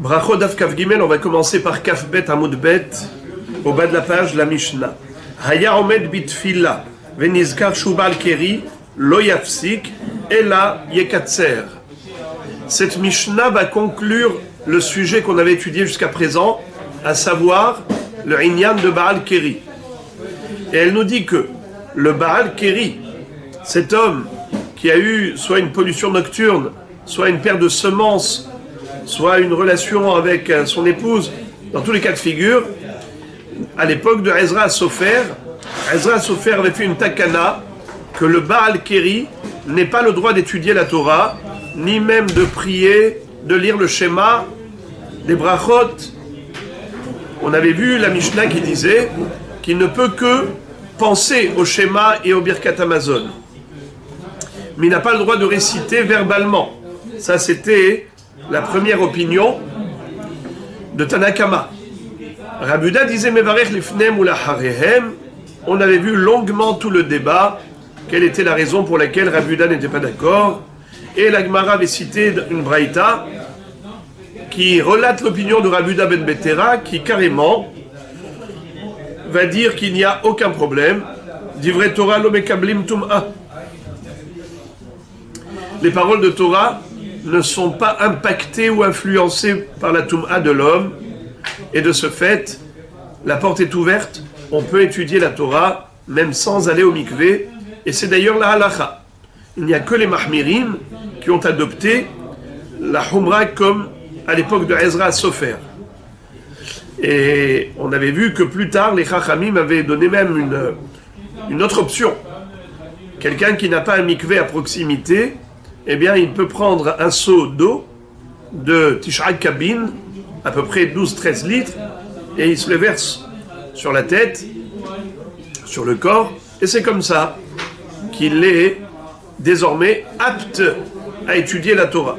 Brachot Daf Kaf Gimel, on va commencer par Kaf Bet Amud Bet, au bas de la page, la Mishnah. Haya omed bitfila, venizkar shubal keri, lo yafsik, ela yekatser. Cette Mishnah va conclure le sujet qu'on avait étudié jusqu'à présent, à savoir le Inyan de Baal Keri. Et elle nous dit que le Baal Keri, cet homme qui a eu soit une pollution nocturne, soit une perte de semences, soit une relation avec son épouse, dans tous les cas de figure, à l'époque de Ezra Sofer avait fait une takana que le Baal Keri n'ait pas le droit d'étudier la Torah, ni même de prier, de lire le schéma, des brachot. On avait vu la Mishnah qui disait qu'il ne peut que penser au schéma et au Birkat Hamazon. Mais il n'a pas le droit de réciter verbalement. Ça, c'était la première opinion de Tanakama. Rabbi Uda disait Mevarech lifnem ou lacharehem. On avait vu longuement tout le débat, quelle était la raison pour laquelle Rabbi Uda n'était pas d'accord. Et la Gemara avait cité une braïta qui relate l'opinion de Rabbi Uda ben Betera, qui carrément va dire qu'il n'y a aucun problème. Divrei Torah lo mekablim tum'a. Les paroles de Torah ne sont pas impactées ou influencées par la tum'a de l'homme, et de ce fait, la porte est ouverte, on peut étudier la Torah même sans aller au mikvé, et c'est d'ailleurs la halacha. Il n'y a que les mahmirim qui ont adopté la humra comme à l'époque de Ezra Sofer. Et on avait vu que plus tard, les chachamim avaient donné même une autre option. Quelqu'un qui n'a pas un mikvé à proximité, eh bien, il peut prendre un seau d'eau de Tisha Kabin, à peu près 12-13 litres, et il se le verse sur la tête, sur le corps, et c'est comme ça qu'il est désormais apte à étudier la Torah.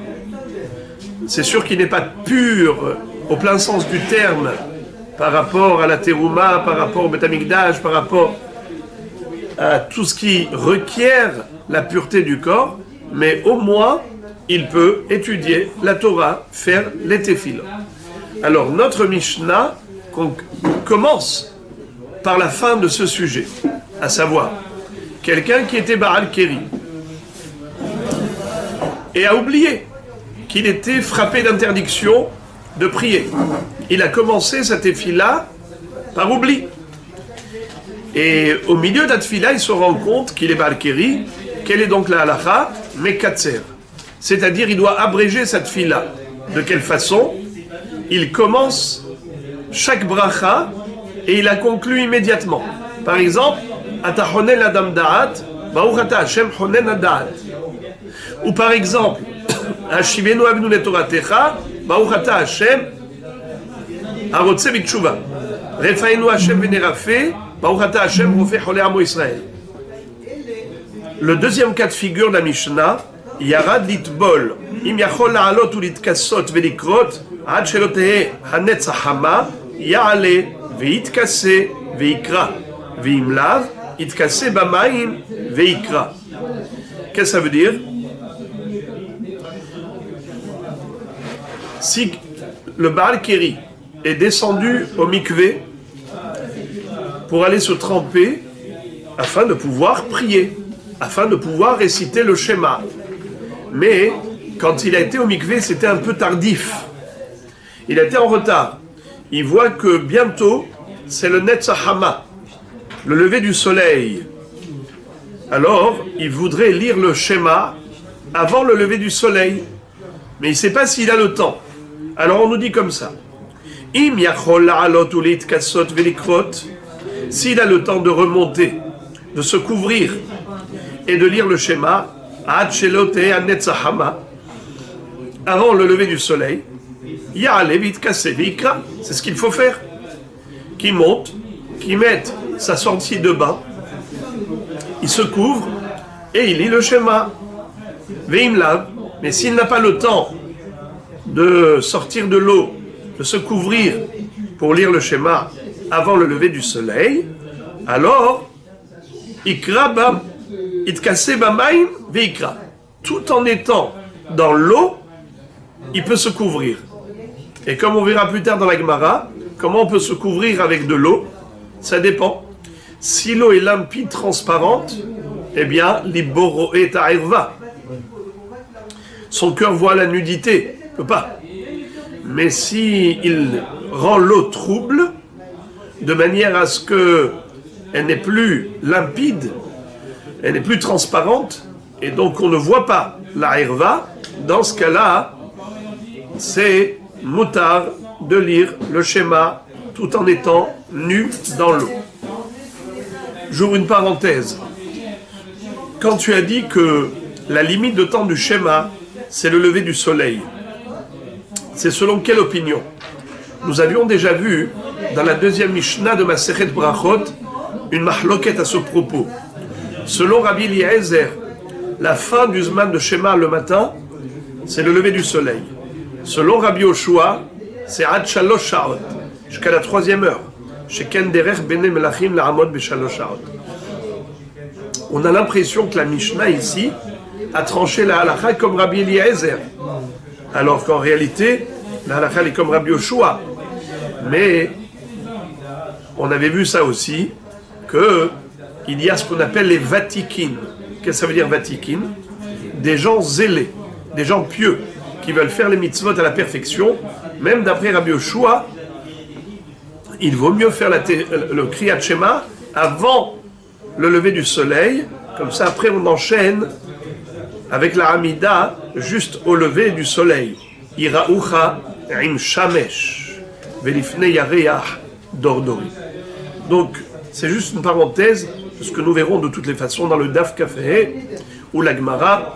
C'est sûr qu'il n'est pas pur au plein sens du terme par rapport à la Terouma, par rapport au Beth Amikdash, par rapport à tout ce qui requiert la pureté du corps, mais au moins, il peut étudier la Torah, faire les téfil. Alors, notre Mishnah commence par la fin de ce sujet, à savoir, quelqu'un qui était Baal Keri et a oublié qu'il était frappé d'interdiction de prier. Il a commencé sa téfila par oubli. Et au milieu de la téfila, il se rend compte qu'il est Baal Keri. Quelle est donc la halacha? Mekatser. C'est-à-dire, il doit abréger cette fila. De quelle façon? Il commence chaque bracha et il la conclut immédiatement. Par exemple, Ata honen adam da'at, Baruch ata Hashem honen da'at. Ou par exemple, Hashivenu avnu letoratecha, Baruch ata Hashem harotze b'tshuva. Refaenu Hashem v'nerafe, Baruch ata Hashem rofeh cholei amo Israël. Le deuxième cas de figure de la Mishnah, Yarad litbol, im yachol la'alot u litkassot velikrot, ad shelo tehe hanetz hachama, ya'ale ve'itkase ve'ikra, ve'im lav, itkase b'mayim ve'ikra. Qu'est-ce que ça veut dire? Si le Baal Keri est descendu au mikvé pour aller se tremper afin de pouvoir prier, afin de pouvoir réciter le schéma. Mais, quand il a été au mikvé, c'était un peu tardif. Il était en retard. Il voit que bientôt, c'est le Netzahama, le lever du soleil. Alors, il voudrait lire le schéma avant le lever du soleil. Mais il ne sait pas s'il a le temps. Alors on nous dit comme ça. Im yachol la'alot u litkassot velikrot. S'il a le temps de remonter, de se couvrir, et de lire le schéma Ad shelote anetzahama, avant le lever du soleil, Ya'ale vitkase veikra, c'est ce qu'il faut faire. Qui monte, qui mette sa sortie de bain, il se couvre et il lit le schéma. Veim lav, mais s'il n'a pas le temps de sortir de l'eau, de se couvrir pour lire le schéma avant le lever du soleil, alors ikra bam itkase bamaim veikra. Tout en étant dans l'eau, il peut se couvrir. Et comme on verra plus tard dans la Gemara, comment on peut se couvrir avec de l'eau? Ça dépend. Si l'eau est limpide, transparente, eh bien, liboro et ta'irva. Son cœur voit la nudité, il ne peut pas. Mais si il rend l'eau trouble, de manière à ce qu'elle n'est plus limpide, elle n'est plus transparente, et donc on ne voit pas la irva, dans ce cas-là, c'est moutard de lire le schéma tout en étant nu dans l'eau. J'ouvre une parenthèse. Quand tu as dit que la limite de temps du schéma, c'est le lever du soleil, c'est selon quelle opinion? Nous avions déjà vu dans la deuxième Mishnah de Masechet Brachot une mahloket à ce propos. Selon Rabbi Eliezer, la fin du Zman de Shema le matin, c'est le lever du soleil. Selon Rabbi Yoshua, c'est Ad Shalosh Sha'ot, jusqu'à la 3e heure. Sheken derech bene melachim la'amod b'shalosh sha'ot. On a l'impression que la Mishnah ici a tranché la halakha comme Rabbi Eliezer, alors qu'en réalité, la halakha est comme Rabbi Yoshua. Mais on avait vu ça aussi, qu'il y a ce qu'on appelle les vatikin. Qu'est-ce que ça veut dire vatikin? Des gens zélés, des gens pieux, qui veulent faire les mitzvot à la perfection. Même d'après Rabbi Yoshua, il vaut mieux faire le Kriyat Shema avant le lever du soleil, comme ça après on enchaîne avec la Hamida juste au lever du soleil. Ira'ucha im shamesh velifne yareach dordori. Donc c'est juste une parenthèse de ce que nous verrons de toutes les façons dans le Daf Kafé, où la Gemara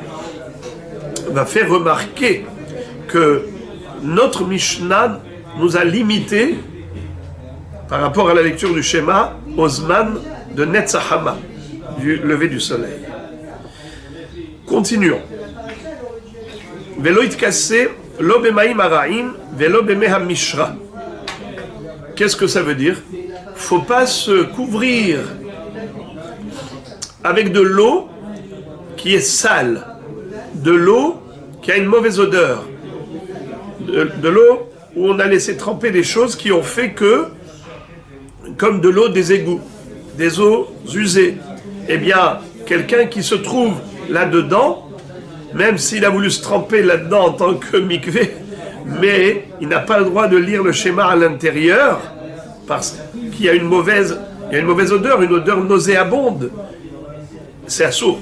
va faire remarquer que notre Mishnah nous a limité par rapport à la lecture du schéma au Zman de Netzahama, du lever du soleil. Continuons. Velo itkase lo b'maim haraim velo b'meh mishra. Qu'est-ce que ça veut dire? Faut pas se couvrir avec de l'eau qui est sale, de l'eau qui a une mauvaise odeur, de l'eau où on a laissé tremper des choses qui ont fait que, comme de l'eau des égouts, des eaux usées, eh bien, quelqu'un qui se trouve là-dedans, même s'il a voulu se tremper là-dedans en tant que mikvé, mais il n'a pas le droit de lire le schéma à l'intérieur, parce qu'il y a une mauvaise odeur, une odeur nauséabonde. C'est assourd.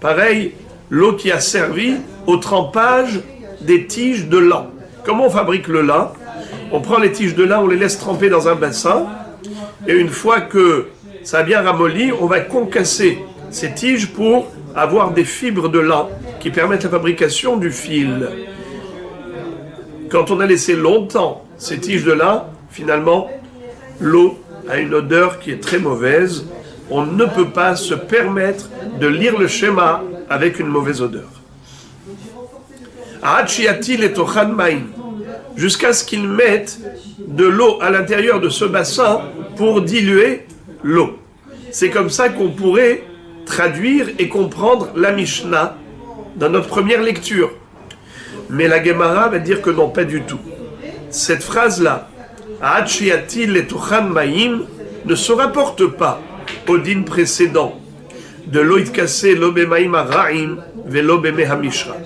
Pareil, l'eau qui a servi au trempage des tiges de lin. Comment on fabrique le lin? On prend les tiges de lin, on les laisse tremper dans un bassin, et une fois que ça a bien ramolli, on va concasser ces tiges pour avoir des fibres de lin qui permettent la fabrication du fil. Quand on a laissé longtemps ces tiges de lin, finalement, l'eau a une odeur qui est très mauvaise. On ne peut pas se permettre de lire le schéma avec une mauvaise odeur. Jusqu'à ce qu'ils mettent de l'eau à l'intérieur de ce bassin pour diluer l'eau. C'est comme ça qu'on pourrait traduire et comprendre la Mishnah dans notre première lecture. Mais la Gemara va dire que non, pas du tout. Cette phrase-là, ne se rapporte pas au din précédent de l'oïd kassé l'obemaïm haraim velobeme hamishra.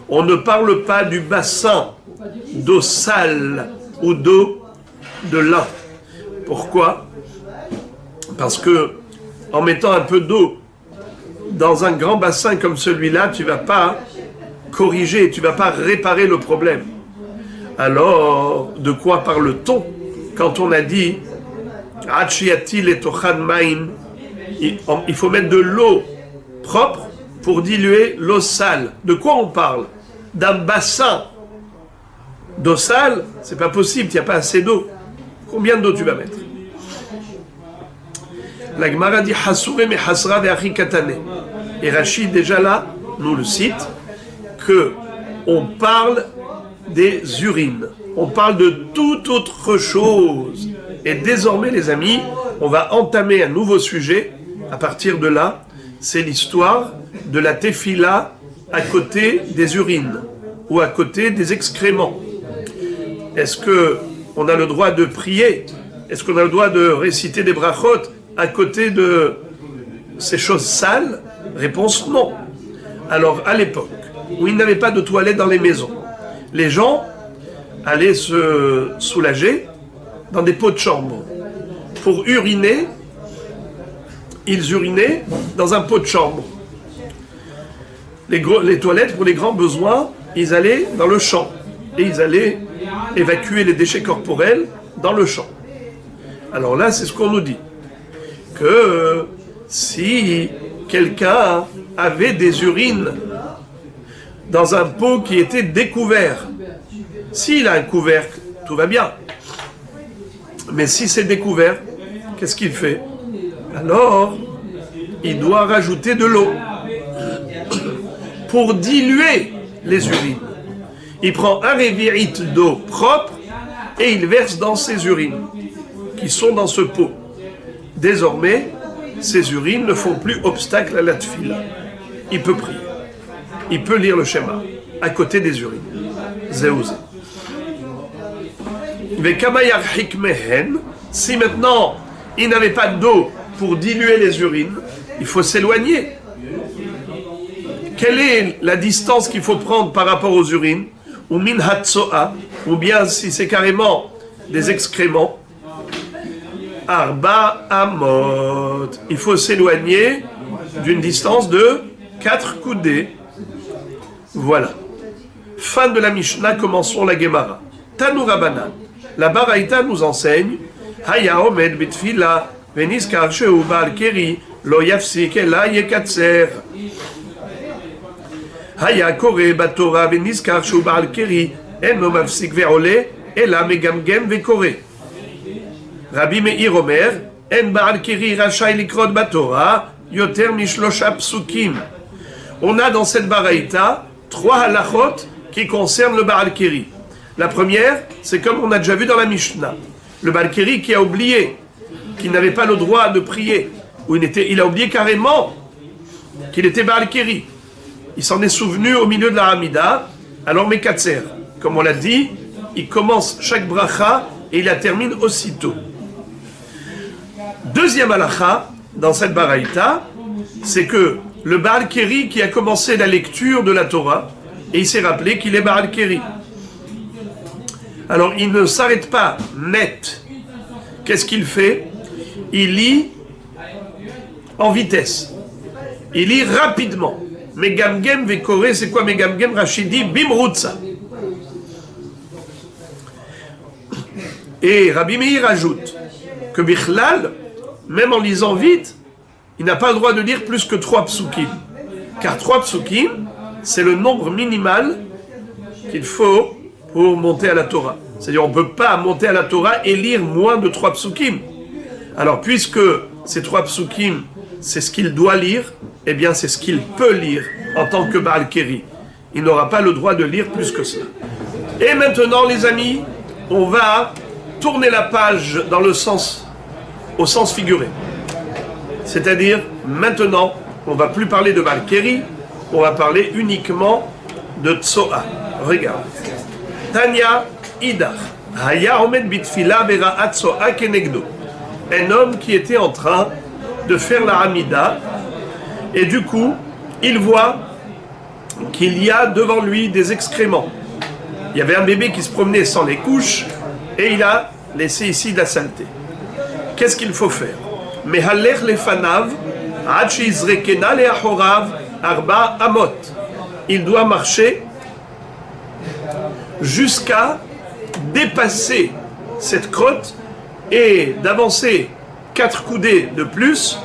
On ne parle pas du bassin d'eau sale ou d'eau de lin. Pourquoi? Parce que en mettant un peu d'eau dans un grand bassin comme celui-là, tu ne vas pas corriger, tu ne vas pas réparer le problème. Alors, de quoi parle-t-on quand on a dit il faut mettre de l'eau propre pour diluer l'eau sale? De quoi on parle? D'un bassin d'eau sale? C'est pas possible, il n'y a pas assez d'eau. Combien d'eau tu vas mettre? La Gemara dit Hasure me hasra ve'achi katane. Et Rachid déjà là nous le cite que on parle des urines. On parle de toute autre chose. Et désormais, les amis, on va entamer un nouveau sujet. À partir de là, c'est l'histoire de la tefila à côté des urines ou à côté des excréments? Est-ce qu'on a le droit de prier? Est-ce qu'on a le droit de réciter des brachot à côté de ces choses sales? Réponse non. Alors à l'époque où il n'y avait pas de toilettes dans les maisons, les gens allaient se soulager dans des pots de chambre. Pour uriner, ils urinaient dans un pot de chambre. Les toilettes, pour les grands besoins, ils allaient dans le champ. Et ils allaient évacuer les déchets corporels dans le champ. Alors là, c'est ce qu'on nous dit. Que si quelqu'un avait des urines dans un pot qui était découvert, s'il a un couvercle, tout va bien. Mais si c'est découvert, qu'est-ce qu'il fait? Alors, il doit rajouter de l'eau pour diluer les urines. Il prend un révirite d'eau propre et il verse dans ses urines qui sont dans ce pot. Désormais, ces urines ne font plus obstacle à la tfila. Il peut prier. Il peut lire le schéma à côté des urines. Zéouzé. Si maintenant il n'avait pas d'eau pour diluer les urines, il faut s'éloigner. Quelle est la distance qu'il faut prendre par rapport aux urines? Ou min hatsoa, ou bien si c'est carrément des excréments, arba amot. Il faut s'éloigner d'une distance de 4 coudées. Voilà. Fin de la Mishnah, commençons la Gemara. Tanu Rabanan. La Baraïta nous enseigne Haya omed bitfila veniskar shehu ba'al keri lo yafsik ela yekatser. Haya kore batora veniskar shehu ba'al keri eno mafsik ve'ole ela megamgem ve'kore. Rabbi Meir Omer en ba'al keri rachai likrot batora yoter mishlosha psukim. On a dans cette Baraïta 3 halachot qui concernent le Ba'al Keri. La première, c'est comme on a déjà vu dans la Mishnah. Le Ba'al Keri qui a oublié, qui n'avait pas le droit de prier, ou il a oublié carrément qu'il était Ba'al Keri. Il s'en est souvenu au milieu de la Hamida, alors Mekatser. Comme on l'a dit, il commence chaque bracha et il la termine aussitôt. Deuxième halacha, dans cette Baraïta, c'est que le Ba'al Keri qui a commencé la lecture de la Torah, et il s'est rappelé qu'il est Ba'al Keri. Alors il ne s'arrête pas net. Qu'est-ce qu'il fait? Il lit en vitesse. Il lit rapidement. Megamgem ve'kore, c'est quoi Megamgem? Rachidi bimrutza. Et Rabbi Meir ajoute que Bichlal, même en lisant vite, il n'a pas le droit de lire plus que 3 psukim. Car 3 psukim, c'est le nombre minimal qu'il faut pour monter à la Torah. C'est-à-dire on ne peut pas monter à la Torah et lire moins de 3 psukim. Alors puisque ces 3 psukim, c'est ce qu'il doit lire, eh bien c'est ce qu'il peut lire en tant que Ba'al Keri. Il n'aura pas le droit de lire plus que cela. Et maintenant les amis, on va tourner la page dans le sens, au sens figuré. C'est-à-dire maintenant, on ne va plus parler de Ba'al Keri, on va parler uniquement de Tsoa. Regarde. Tanya Idar. Haya omed bitfila vera'at Tsoa kenegdo. Un homme qui était en train de faire la Hamida, et du coup, il voit qu'il y a devant lui des excréments. Il y avait un bébé qui se promenait sans les couches, et il a laissé ici de la saleté. Qu'est-ce qu'il faut faire? Mehalech lefanav, ad sheizrekena leachorav, arba amot. Il doit marcher jusqu'à dépasser cette crotte et d'avancer 4 coudées de plus,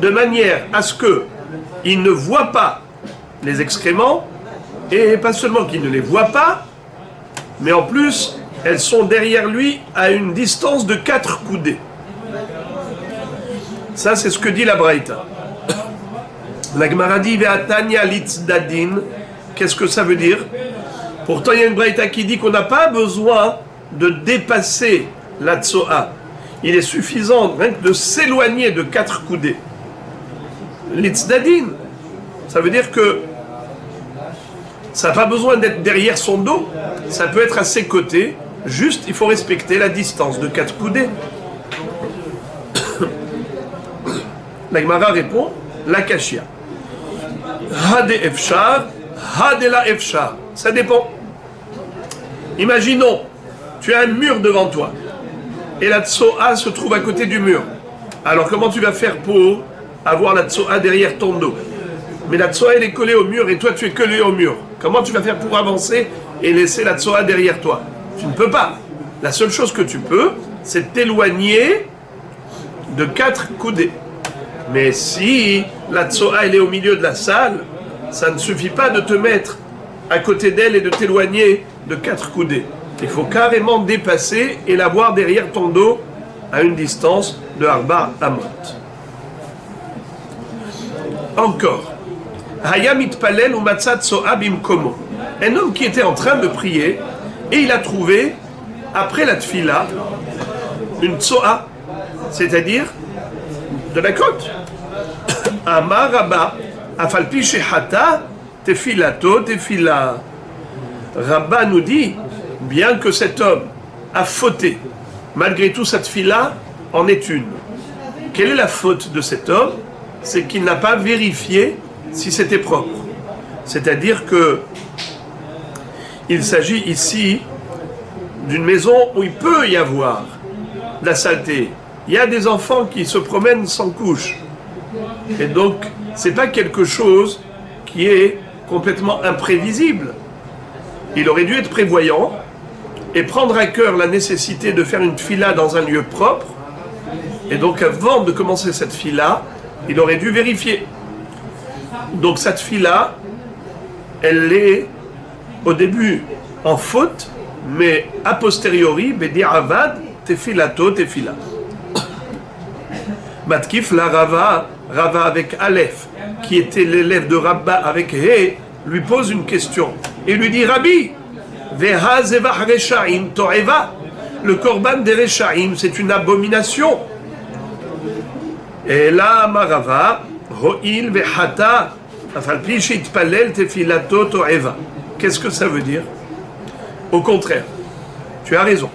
de manière à ce qu'il ne voit pas les excréments, et pas seulement qu'il ne les voit pas, mais en plus, elles sont derrière lui à une distance de 4 coudées. Ça, c'est ce que dit la Braïta. La Gemara dit Ve'atanya litzdadin. Qu'est-ce que ça veut dire? Pourtant, il y a une Braïta qui dit qu'on n'a pas besoin de dépasser la Tsoa. Il est suffisant rien que de s'éloigner de 4 coudées. Litzdadin, ça veut dire que Ça n'a pas besoin d'être derrière son dos, ça peut être à ses côtés, juste il faut respecter la distance de 4 coudées. La Gemara répond, la kashia. Hade efshar, hade la efshar. Ça dépend. Imaginons, tu as un mur devant toi, et la tsoa se trouve à côté du mur. Alors comment tu vas faire pour avoir la tsoa derrière ton dos? Mais la tsoa elle est collée au mur et toi tu es collé au mur. Comment tu vas faire pour avancer et laisser la tsoa derrière toi? Tu ne peux pas. La seule chose que tu peux, c'est t'éloigner de 4 coudées. Mais si la tsoa elle est au milieu de la salle, ça ne suffit pas de te mettre à côté d'elle et de t'éloigner de 4 coudées. Il faut carrément dépasser et la voir derrière ton dos à une distance de Arba Amot. Encore. Hayam itpalel ou matzat so'ab imkomo. Un homme qui était en train de prier et il a trouvé, après la tfila, une tsoa, c'est-à-dire de la côte. Amar Rabba, afalpi shehata, tefilato, tefila. Rabba nous dit, bien que cet homme a fauté, malgré tout cette tfila en est une. Quelle est la faute de cet homme? C'est qu'il n'a pas vérifié si c'était propre. C'est-à-dire que il s'agit ici d'une maison où il peut y avoir de la saleté. Il y a des enfants qui se promènent sans couche. Et donc, c'est pas quelque chose qui est complètement imprévisible. Il aurait dû être prévoyant et prendre à cœur la nécessité de faire une fila dans un lieu propre. Et donc, avant de commencer cette fila, il aurait dû vérifier. Donc, cette fila, elle est au début en faute, mais a posteriori, bedi'avad, tefilato, tefila. Matkif la Rava, Rava avec Aleph, qui était l'élève de Rabba avec He, lui pose une question et lui dit, Rabbi, Veha zevach reshaim to'eva, le korban des reshaim, c'est une abomination. Et là, Marava, Ho'il vehata, afalpi shitpalel tefilato to'eva. Qu'est-ce que ça veut dire? Au contraire, tu as raison.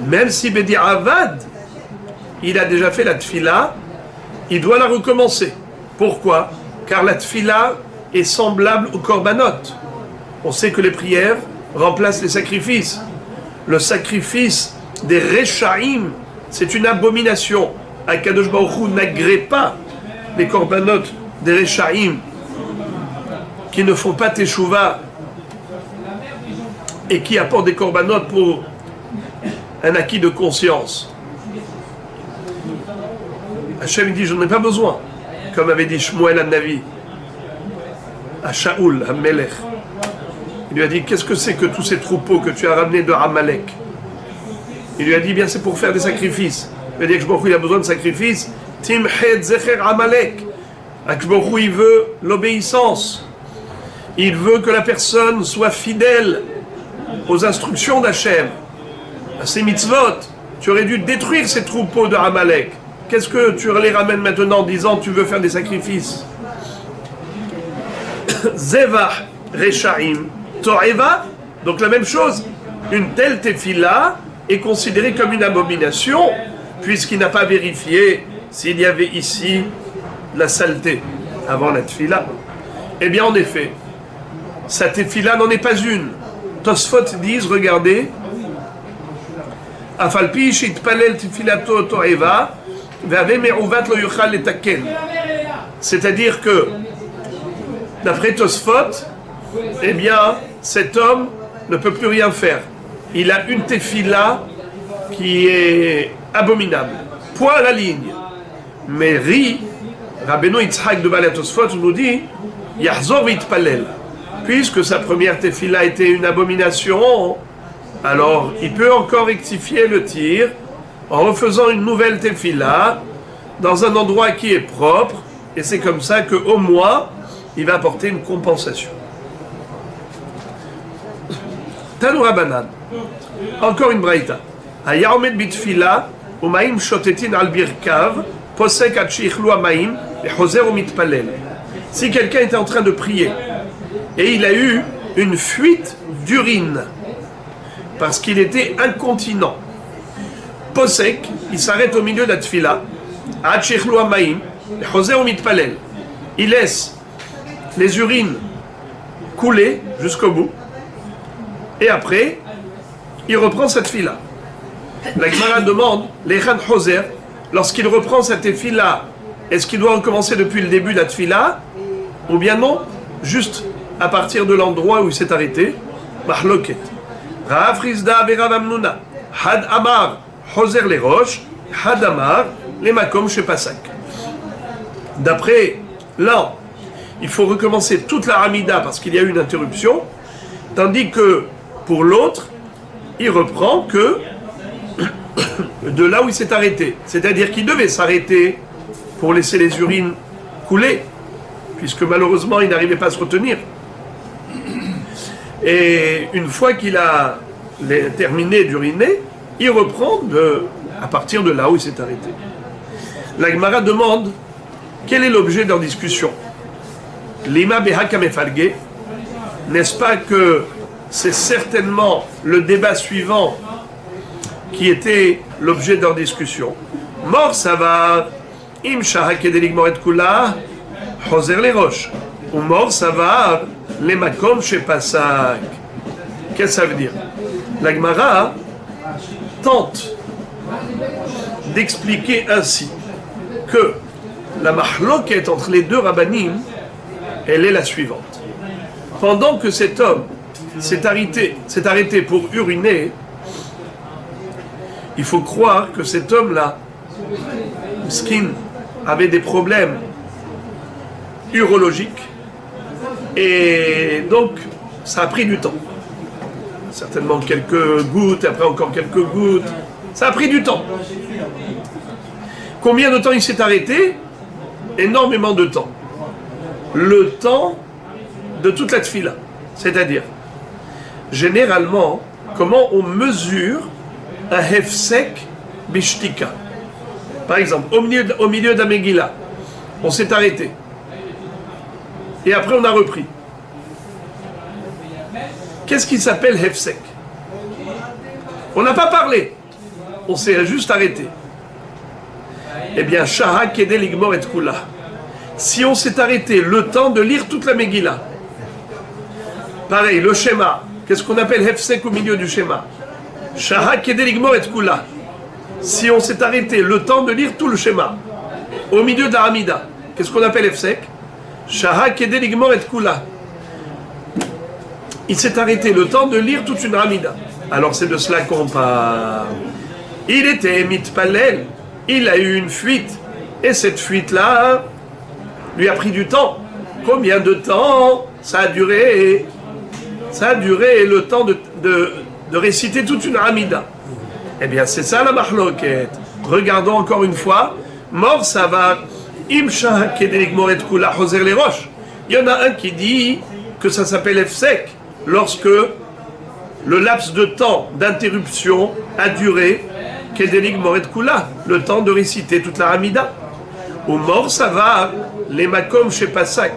Même si Bedi Avad, il a déjà fait la tfila, il doit la recommencer. Pourquoi? Car la tfila est semblable au korbanot. On sait que les prières remplacent les sacrifices. Le sacrifice des Rechaim, c'est une abomination. Akadosh Baruch Hu n'agrée pas les korbanot des Rechaim qui ne font pas teshuva et qui apportent des korbanot pour un acquis de conscience. Hachem dit, je n'en ai pas besoin, comme avait dit Shmuel al-Navi à Shaoul, à Melech. Il lui a dit, qu'est-ce que c'est que tous ces troupeaux que tu as ramenés de Amalek? Il lui a dit, bien c'est pour faire des sacrifices. Il a dit, Akshbaruch il a besoin de sacrifices. Timched Zecher Amalek. Akshbaruch il veut l'obéissance. Il veut que la personne soit fidèle aux instructions d'Hachem, à ses mitzvot. Tu aurais dû détruire ces troupeaux de Amalek. Qu'est-ce que tu les ramènes maintenant en disant tu veux faire des sacrifices? Zevach Rechaim To'eva. Donc la même chose. Une telle tefila est considérée comme une abomination puisqu'il n'a pas vérifié s'il y avait ici de la saleté avant la tefila. Eh bien en effet, sa tefila n'en est pas une. Tosfot disent, regardez, Afalpi shitpalel tefilato to'eva. C'est-à-dire que, d'après Tosfot, eh bien, cet homme ne peut plus rien faire. Il a une tefila qui est abominable. Point à la ligne. Mais Rabbeinu Yitzhak de Baal Tosfot nous dit, Yahzor v'itpalel. Puisque sa première tefila était une abomination, alors il peut encore rectifier le tir en refaisant une nouvelle tefila dans un endroit qui est propre, et c'est comme ça qu'au moins, il va apporter une compensation. Tanoura Banan, encore une braïta. Hayaomed bitfila, umaim shotetin al birkav, si quelqu'un était en train de prier et il a eu une fuite d'urine parce qu'il était incontinent. Posek, il s'arrête au milieu de la tfila. Il laisse les urines couler jusqu'au bout. Et après, il reprend cette tfila. La Gemara demande, Lechan Hoser, lorsqu'il reprend cette tfila, est-ce qu'il doit recommencer depuis le début de la tfila ou bien non, juste à partir de l'endroit où il s'est arrêté? Mahloket. Rav Rizda Rav Amnuna. Had Amar Hoser les roches, Had Amar les makom chez Pasak. D'après là, il faut recommencer toute la Hamida parce qu'il y a eu une interruption, tandis que pour l'autre, il reprend que de là où il s'est arrêté. C'est-à-dire qu'il devait s'arrêter pour laisser les urines couler, puisque malheureusement il n'arrivait pas à se retenir. Et une fois qu'il a terminé d'uriner, il reprend à partir de là où il s'est arrêté. La Gemara demande quel est l'objet de leur discussion. Lima behaka mefalge, n'est-ce pas que c'est certainement le débat suivant qui était l'objet de leur discussion. Mor savar im shahak edeligmor et kula hoser les roches ou mor savar les makom chez Pasak. Qu'est-ce que ça veut dire? La Gemara tente d'expliquer ainsi que la mahloket entre les deux rabbanim, elle est la suivante. Pendant que cet homme s'est arrêté pour uriner, il faut croire que cet homme-là, Skin, avait des problèmes urologiques et donc ça a pris du temps. Certainement quelques gouttes, après encore quelques gouttes. Ça a pris du temps. Combien de temps il s'est arrêté? Énormément de temps. Le temps de toute la tfila. C'est-à-dire, généralement, comment on mesure un hefsek bishtika? Par exemple, au milieu de la Megillah, on s'est arrêté. Et après, on a repris. Qu'est-ce qui s'appelle hefsek? On n'a pas parlé. On s'est juste arrêté. Eh bien, Shaha Kede Ligmor et Kula. Si on s'est arrêté le temps de lire toute la Megillah, pareil, le schéma, qu'est-ce qu'on appelle Hefsek au milieu du schéma? Shaha Kede Ligmor et Kula. Si on s'est arrêté le temps de lire tout le schéma, au milieu de la Hamida, qu'est-ce qu'on appelle Hefsek? Shaha Kede Ligmor et Kula. Il s'est arrêté le temps de lire toute une Hamida. Alors c'est de cela qu'on parle. Il était mitpalel, il a eu une fuite, et cette fuite-là lui a pris du temps. Combien de temps ça a duré? Ça a duré le temps de réciter toute une Hamida. Eh bien c'est ça la mahloket. Regardons encore une fois. Mor savar imsha kedelik moret kula hoser les roches. Il y en a un qui dit que ça s'appelle efsek lorsque le laps de temps d'interruption a duré kedelik moret kula, le temps de réciter toute la Hamida. Ou mor savar les makom chez Pasak.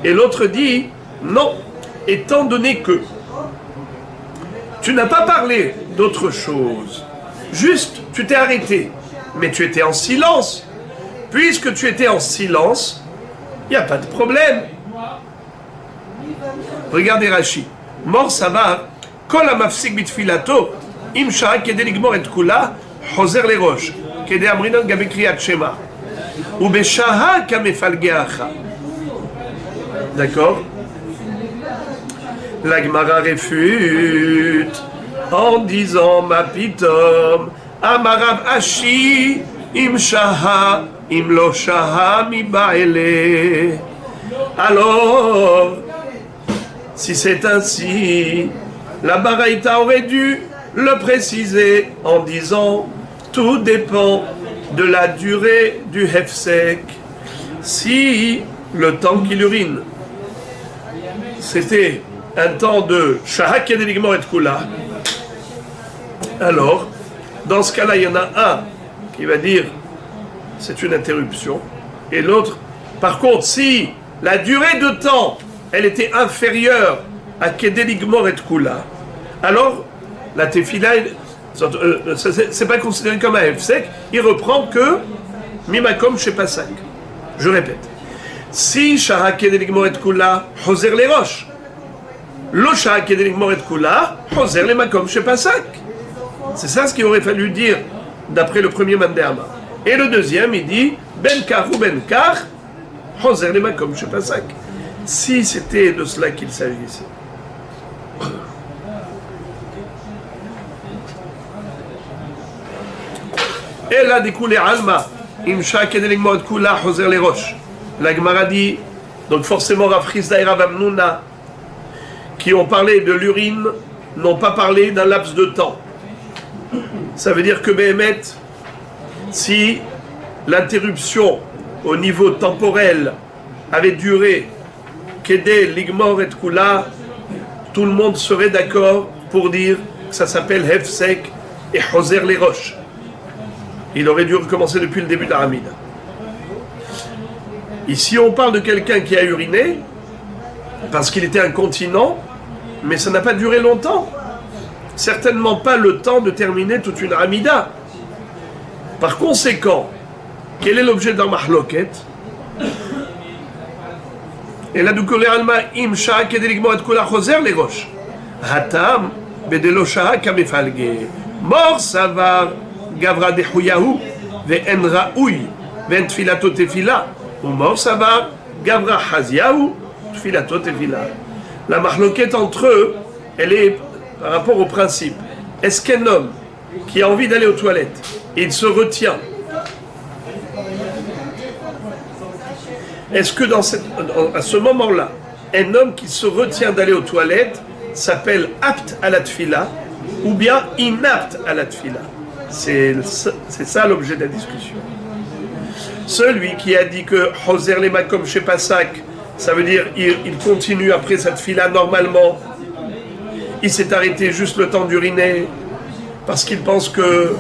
Et l'autre dit non, étant donné que tu n'as pas parlé d'autre chose, juste tu t'es arrêté, mais tu étais en silence. Puisque tu étais en silence, il n'y a pas de problème. Regardez Rashi. Mor savar kol amafsik bitfilato im shara kede ligmor et kula hoser les roches kede amrinon gabe kriyat shema ou beshaha kamefalgeacha. D'accord? La Gemara réfute en disant ma pitom amarav ashi im shaha im lo shaha mi baele. Alors si c'est ainsi, la Baraïta aurait dû le préciser en disant tout dépend de la durée du hefsek. Si le temps qu'il urine c'était un temps de shahak edeligmor et kula, alors dans ce cas-là il y en a un qui va dire c'est une interruption et l'autre par contre si la durée de temps elle était inférieure à Kedeligmor et Kula, alors la tefila, c'est pas considéré comme un hefsek, il reprend que Mimakom chez Pasak. Je répète. Si Shaha Kedeligmor et Kula, Hoser les roches. Lo Shaha Kedeligmor et Kula, Hoser les Makom chez Pasak. C'est ça ce qu'il aurait fallu dire d'après le premier Mandéama. Et le deuxième, il dit Ben Kar ou Ben Kar, Hoser les Makom chez Pasak. Si c'était de cela qu'il s'agissait. Et là découlé Alma, Imsha Kedeligmor et Kula, Hoser les roches. La Gemara dit, donc forcément Rav Chisda et Rav Hamnouna, qui ont parlé de l'urine, n'ont pas parlé d'un laps de temps. Ça veut dire que Béhémet, si l'interruption au niveau temporel avait duré Kedé, Ligmor et Kula, tout le monde serait d'accord pour dire que ça s'appelle Hefsek et Hoser les roches. Il aurait dû recommencer depuis le début de la Hamida. Ici, on parle de quelqu'un qui a uriné parce qu'il était incontinent, mais ça n'a pas duré longtemps. Certainement pas le temps de terminer toute une Hamida. Par conséquent, quel est l'objet d'un mahloket? Et là, du coup, Alma im shaha kedeligmor et kula choser les roches. Hatam bedelo shaha kamefalge. Mor savar gavra dehuyahu ve'en ra'uy ve'en tfilato tefila. Ou mort savar gavra haziahu tfilato tefila. La mahloket entre eux, elle est par rapport au principe. Est-ce qu'un homme qui a envie d'aller aux toilettes et il se retient, est-ce que à ce moment-là, un homme qui se retient d'aller aux toilettes s'appelle apte à la tfila ou bien inapte à la tfila? C'est ça l'objet de la discussion. Celui qui a dit que Hoser les Makom chez Pasak, ça veut dire il continue après sa tfila normalement, il s'est arrêté juste le temps d'uriner, parce qu'il pense que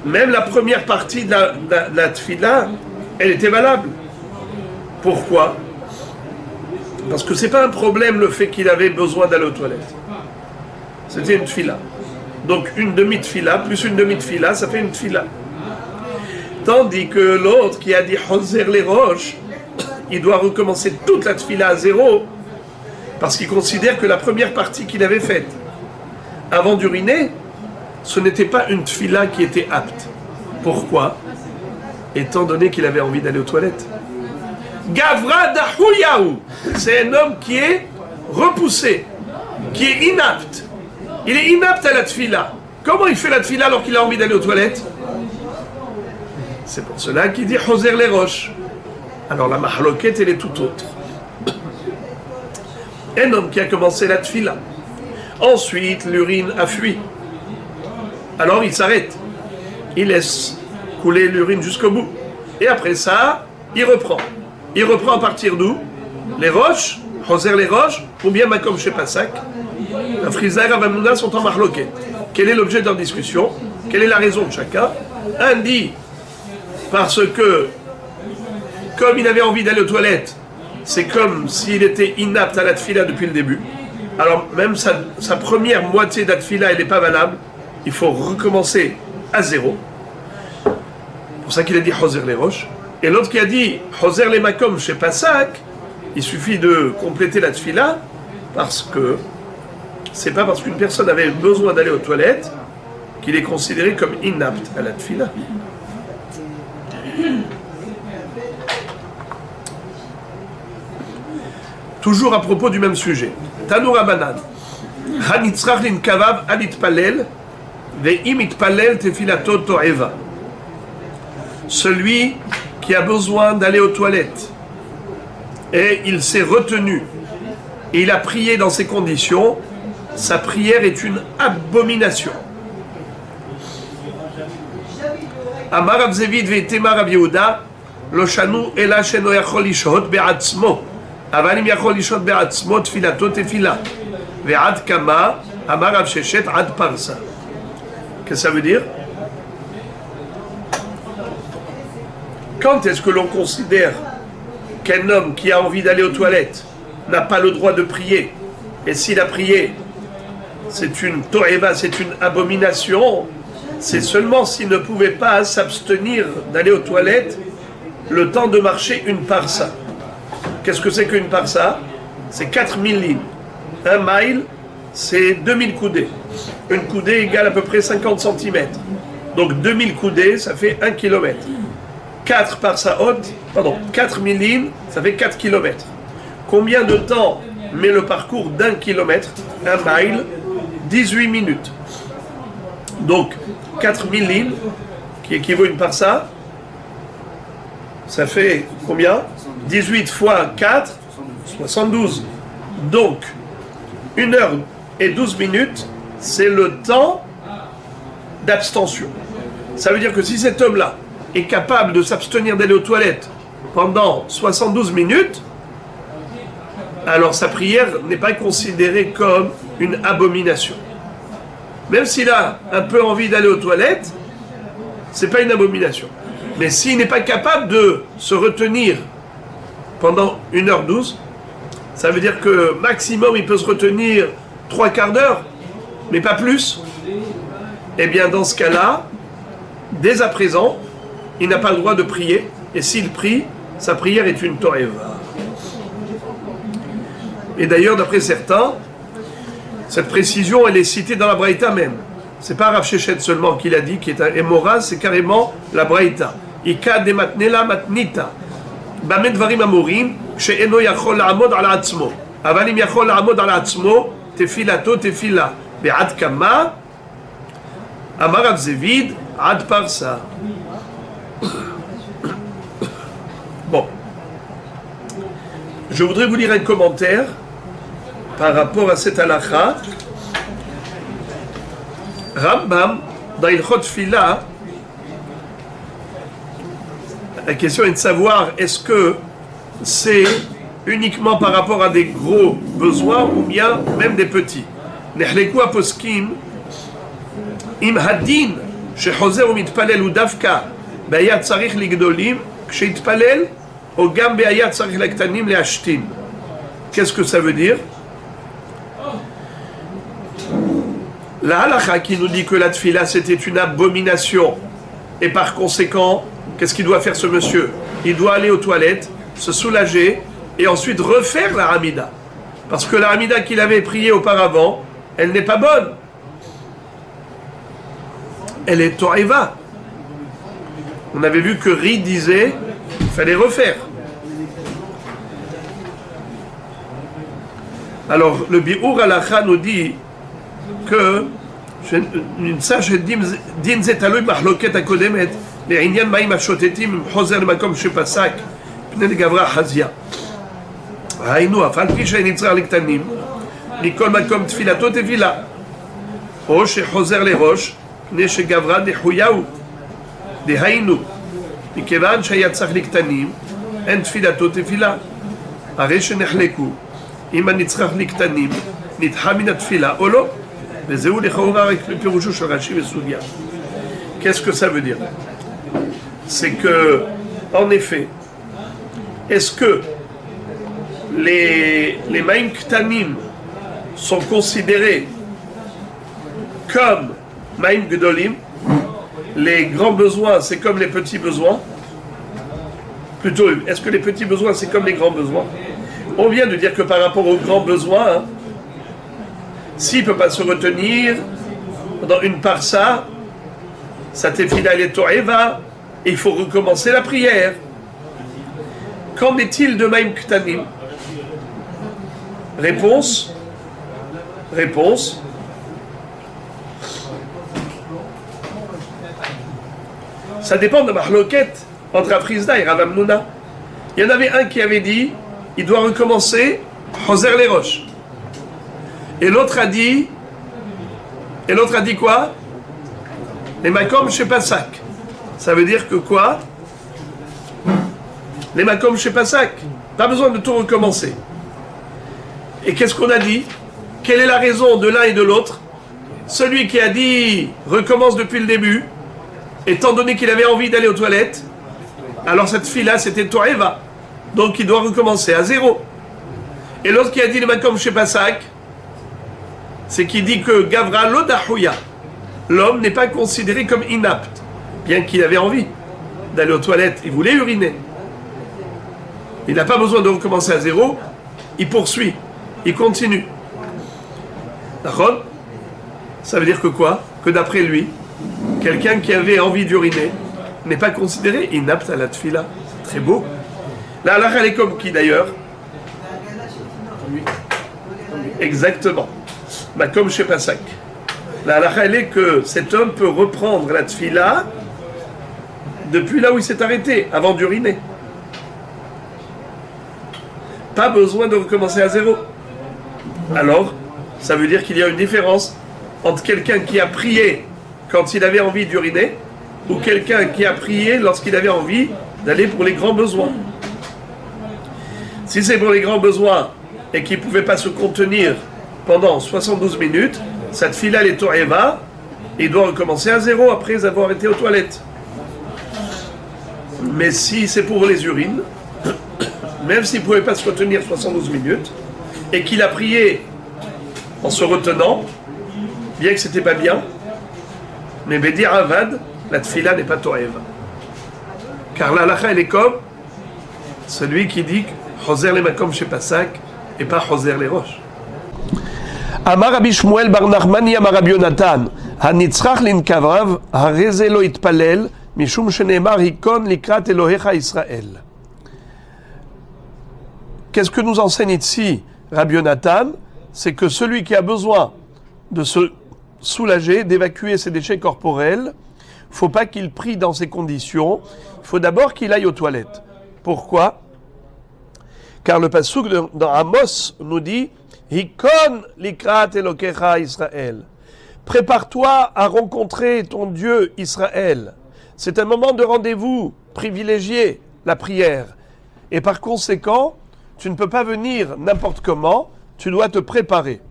même la première partie de la tfila, elle était valable. Pourquoi? Parce que c'est pas un problème le fait qu'il avait besoin d'aller aux toilettes. C'était une tfila. Donc une demi-tfila plus une demi-tfila, ça fait une tfila. Tandis que l'autre qui a dit Hoser les roches, il doit recommencer toute la tfila à zéro, parce qu'il considère que la première partie qu'il avait faite avant d'uriner, ce n'était pas une tfila qui était apte. Pourquoi? Étant donné qu'il avait envie d'aller aux toilettes. Gavra dahuyahu, c'est un homme qui est repoussé, qui est inapte. Il est inapte à la tfila. Comment il fait la tfila alors qu'il a envie d'aller aux toilettes? C'est pour cela qu'il dit Hoser les roches. Alors la mahloket, elle est tout autre. Un homme qui a commencé la tfila. Ensuite, l'urine a fui. Alors il s'arrête. Il laisse couler l'urine jusqu'au bout. Et après ça, il reprend. Il reprend à partir d'où? Les roches, Hoser les roches, ou bien Makom chez Pasak. La Friza et Rav Hamnouna sont en mahloket. Quel est l'objet de leur discussion? Quelle est la raison de chacun? Un dit parce que, comme il avait envie d'aller aux toilettes, c'est comme s'il était inapte à la tfila depuis le début. Alors même sa première moitié de la tfila, elle n'est pas valable. Il faut recommencer à zéro. C'est pour ça qu'il a dit Hoser les roches. Et l'autre qui a dit Hoser les Makom chez Pasak, il suffit de compléter la tfila, parce que c'est pas parce qu'une personne avait besoin d'aller aux toilettes qu'il est considéré comme inapte à la tfila. Toujours à propos du même sujet. Tanoura Banan. Hanitzrach lin kavav anitpalel ve'im itpalel tefilato to'eva. Celui qui a besoin d'aller aux toilettes et il s'est retenu et il a prié dans ces conditions, sa prière est une abomination. Amar Rav Zevid ve'tema Rav Yehuda lo shanu ela sheno yachol lishhot be'atzmo אבל אם יכול לשהות בעצמו תפילתו תפילה ועד כמה אמר רב ששת עד פרסה. Qu'est-ce que ça veut dire? Quand est-ce que l'on considère qu'un homme qui a envie d'aller aux toilettes n'a pas le droit de prier. Et s'il a prié, c'est une to'eva, c'est une abomination. C'est seulement s'il ne pouvait pas s'abstenir d'aller aux toilettes le temps de marcher une parsa. Qu'est-ce que c'est qu'une parsa? C'est 4000 lignes. Un mile, c'est 2000 coudées. Une coudée égale à peu près 50 cm. Donc 2000 coudées, ça fait 1 km. 4 parsaot, 4000 lignes, ça fait 4 km. Combien de temps met le parcours d'un kilomètre, un mile? 18 minutes. Donc 4000 lignes, qui équivaut à une parsa, ça fait combien? 18 fois 4, 72. Donc, 1 heure et 12 minutes, c'est le temps d'abstention. Ça veut dire que si cet homme-là est capable de s'abstenir d'aller aux toilettes pendant 72 minutes, alors sa prière n'est pas considérée comme une abomination. Même s'il a un peu envie d'aller aux toilettes, c'est pas une abomination. Mais s'il n'est pas capable de se retenir pendant 1h12, ça veut dire que maximum il peut se retenir 3/4 d'heure, mais pas plus. Eh bien dans ce cas-là, dès à présent, il n'a pas le droit de prier, et s'il prie, sa prière est une to'eva. Et d'ailleurs, d'après certains, cette précision, elle est citée dans la Braïta même. C'est pas Rav Shechet seulement qui l'a dit, qui est un Émora, c'est carrément la Braïta. Ika de matnela matnita. Bamed dvarim amorim, she'eno yachol la'amod ala atzmo. Aval im yachol la'amod ala atzmo, tefilato tefila. Be'ad kama, amar Rav Zevid, ad parsa. Bon. Je voudrais vous lire un commentaire par rapport à cette halakha. Rambam, dans Ilchot Fila, la question est de savoir est-ce que c'est uniquement par rapport à des gros besoins ou bien même des petits. Nehleku aposkim im hadin shechozer umitpalel u davka be'ayat tzarich ligdolim ksheitpalel ou gam be'ayat tzarich lektanim le'ashtin. Qu'est-ce que ça veut dire? La halakha qui nous dit que la tfila c'était une abomination et par conséquent, qu'est-ce qu'il doit faire ce monsieur? Il doit aller aux toilettes, se soulager et ensuite refaire la hamida. Parce que la hamida qu'il avait priée auparavant, elle n'est pas bonne. Elle est to'eva. On avait vu que Ri disait qu'il fallait refaire. Alors le bi'ur halakha nous dit que une sage din zetalui mahloket akodemet לעניין מים השוטטים אם חוזר למקום שפסק פני לגברה חזיה. היינו, אף על פי שנצרח לקטנים, מכל מקום תפילתו תפילה. או שחוזר לראש, פני שגברה דחויהו. דהיינו, מכיוון שהיה צריך לקטנים, אין תפילתו תפילה. הרי שנחלקו, אם הנצרך לקטנים, נדחה מן התפילה או לא. וזהו לכאורה רק פירושו של רש"י וסוגיה. Qu'est-ce que ça veut dire? C'est que, en effet, est-ce que les Maïm Ktanim sont considérés comme Maïm Gdolim? Les grands besoins, c'est comme les petits besoins? Plutôt, est-ce que les petits besoins, c'est comme les grands besoins? On vient de dire que par rapport aux grands besoins, s'il ne peut pas se retenir dans une parsa, sa tefila elle est to'eva, et il faut recommencer la prière. Qu'en est-il de Maïm Ktanim? Réponse. Ça dépend de Mahloket entre Afrizda et Rav Hamnouna. Il y en avait un qui avait dit il doit recommencer Choser les roches. Et l'autre a dit quoi? Les makom chez Pasak. Ça veut dire que quoi? Les makom chez Pasak. Pas besoin de tout recommencer. Et qu'est-ce qu'on a dit? Quelle est la raison de l'un et de l'autre? Celui qui a dit recommence depuis le début, étant donné qu'il avait envie d'aller aux toilettes, alors cette fille-là c'était to'eva. Donc il doit recommencer à zéro. Et lorsqu'il a dit le Makom chez Pasak, c'est qu'il dit que Gavra Lodahouya, l'homme n'est pas considéré comme inapte, bien qu'il avait envie d'aller aux toilettes, il voulait uriner. Il n'a pas besoin de recommencer à zéro, il poursuit, il continue. D'accord ? Ça veut dire que quoi ? Que d'après lui, quelqu'un qui avait envie d'uriner n'est pas considéré inapte à la tfila. C'est très beau. La halakha, elle est comme qui d'ailleurs ? Exactement. Bah, comme chez Pasak. La halakha, elle est que cet homme peut reprendre la tfila depuis là où il s'est arrêté, avant d'uriner. Pas besoin de recommencer à zéro. Alors, ça veut dire qu'il y a une différence entre quelqu'un qui a prié quand il avait envie d'uriner ou quelqu'un qui a prié lorsqu'il avait envie d'aller pour les grands besoins. Si c'est pour les grands besoins et qu'il ne pouvait pas se contenir pendant 72 minutes, cette fila les to'eva, il doit recommencer à zéro après avoir été aux toilettes. Mais si c'est pour les urines, même s'il ne pouvait pas se retenir 72 minutes, et qu'il a prié en se retenant, bien que c'était pas bien, mais Bédir Avad, la tfila n'est pas to'eva. Car la halakha, elle est comme celui qui dit Choser les makom chez Pasak et pas Choser les roches. Amar Rabbi Shmuel bar Nachmani Amar Rabbi Yonatan Hanitzrach linkavrav hareze lo itpalel mishum sheneemar hikon likrat Elohecha Israël. Qu'est-ce que nous enseigne ici Rabbi Yonatan? C'est que celui qui a besoin de se soulager, d'évacuer ses déchets corporels, il ne faut pas qu'il prie dans ces conditions, il faut d'abord qu'il aille aux toilettes. Pourquoi? Car le passouk dans Amos nous dit Hikon likrat Elokecha Israël. Prépare-toi à rencontrer ton Dieu Israël. C'est un moment de rendez-vous privilégié, la prière. Et par conséquent, tu ne peux pas venir n'importe comment, tu dois te préparer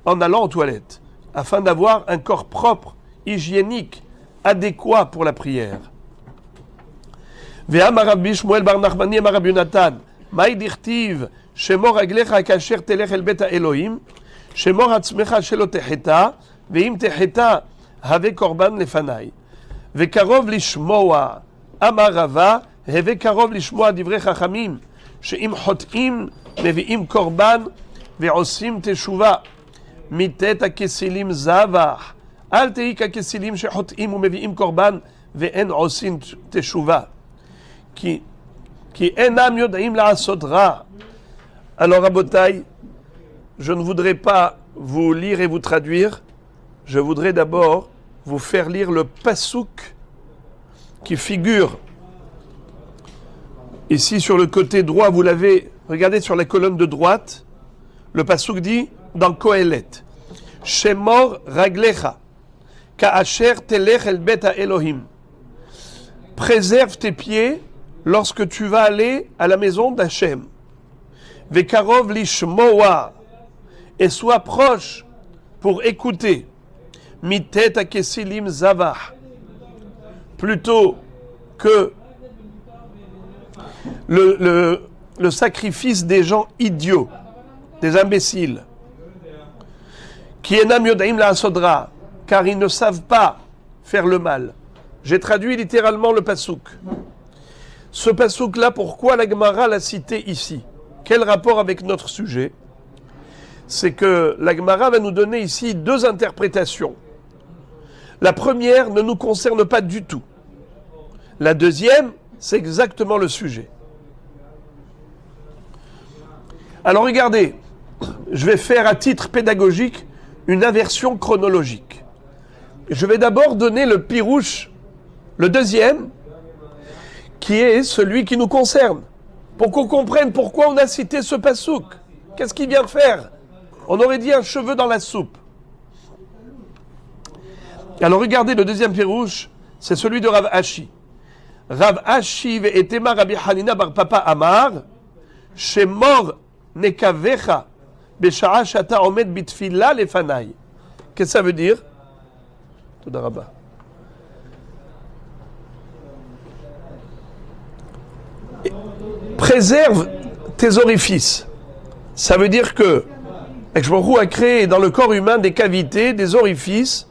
en allant aux toilettes, afin d'avoir un corps propre, hygiénique, adéquat pour la prière. Ve'amar Rabbi Shmuel bar Nachmani amar Rabbi Yonatan, Maï dirtiv, shemor raglecha kasher telech el bet Elohim, shemor atzmecha shelo teheta, ve'im teheta have korban lefanai. Ve'karov lishmoa, amar Rava, heve karov lishmoa divrei chachamim, she'im chot'im mevi'im korban, ve'osim teshuva. מיתת הכסילים זבח, אל תהי ככסילים שחוטאים ומביאים קורבן ואין עושים תשובה. כי אינם יודעים לעשות רע. Alors, Rabotai, je ne voudrais pas vous lire et vous traduire, je voudrais d'abord vous faire lire le pasouk qui figure ici sur le côté droit, vous l'avez, regardez sur la colonne de droite, le pasouk dit dans Kohelet, Shemor raglecha, ka'asher telech el bet Elohim. Préserve tes pieds lorsque tu vas aller à la maison d'Hachem. Vekarov lishmoa, et sois proche pour écouter. Mitet akesilim zavah, plutôt que le sacrifice des gens idiots, des imbéciles. Qui enam yodaim la asodra, car ils ne savent pas faire le mal. J'ai traduit littéralement le pasouk. Ce pasouk-là, pourquoi la Gemara l'a cité ici? Quel rapport avec notre sujet? C'est que la Gemara va nous donner ici deux interprétations. La première ne nous concerne pas du tout. La deuxième, c'est exactement le sujet. Alors regardez, je vais faire à titre pédagogique une inversion chronologique. Je vais d'abord donner le pirouche, le deuxième, qui est celui qui nous concerne, pour qu'on comprenne pourquoi on a cité ce pasouk. Qu'est-ce qu'il vient faire? On aurait dit un cheveu dans la soupe. Alors regardez le deuxième pirouche, c'est celui de Rav Ashi. Rav Ashi ve'etema Rabbi Hanina bar Papa Amar, shemor nekavecha Besha'a shata omed bitfila lefanai. Qu'est-ce que ça veut dire? Toda rabba. Préserve tes orifices. Ça veut dire que Akadosh Baruch Hu a créé dans le corps humain des cavités, des orifices,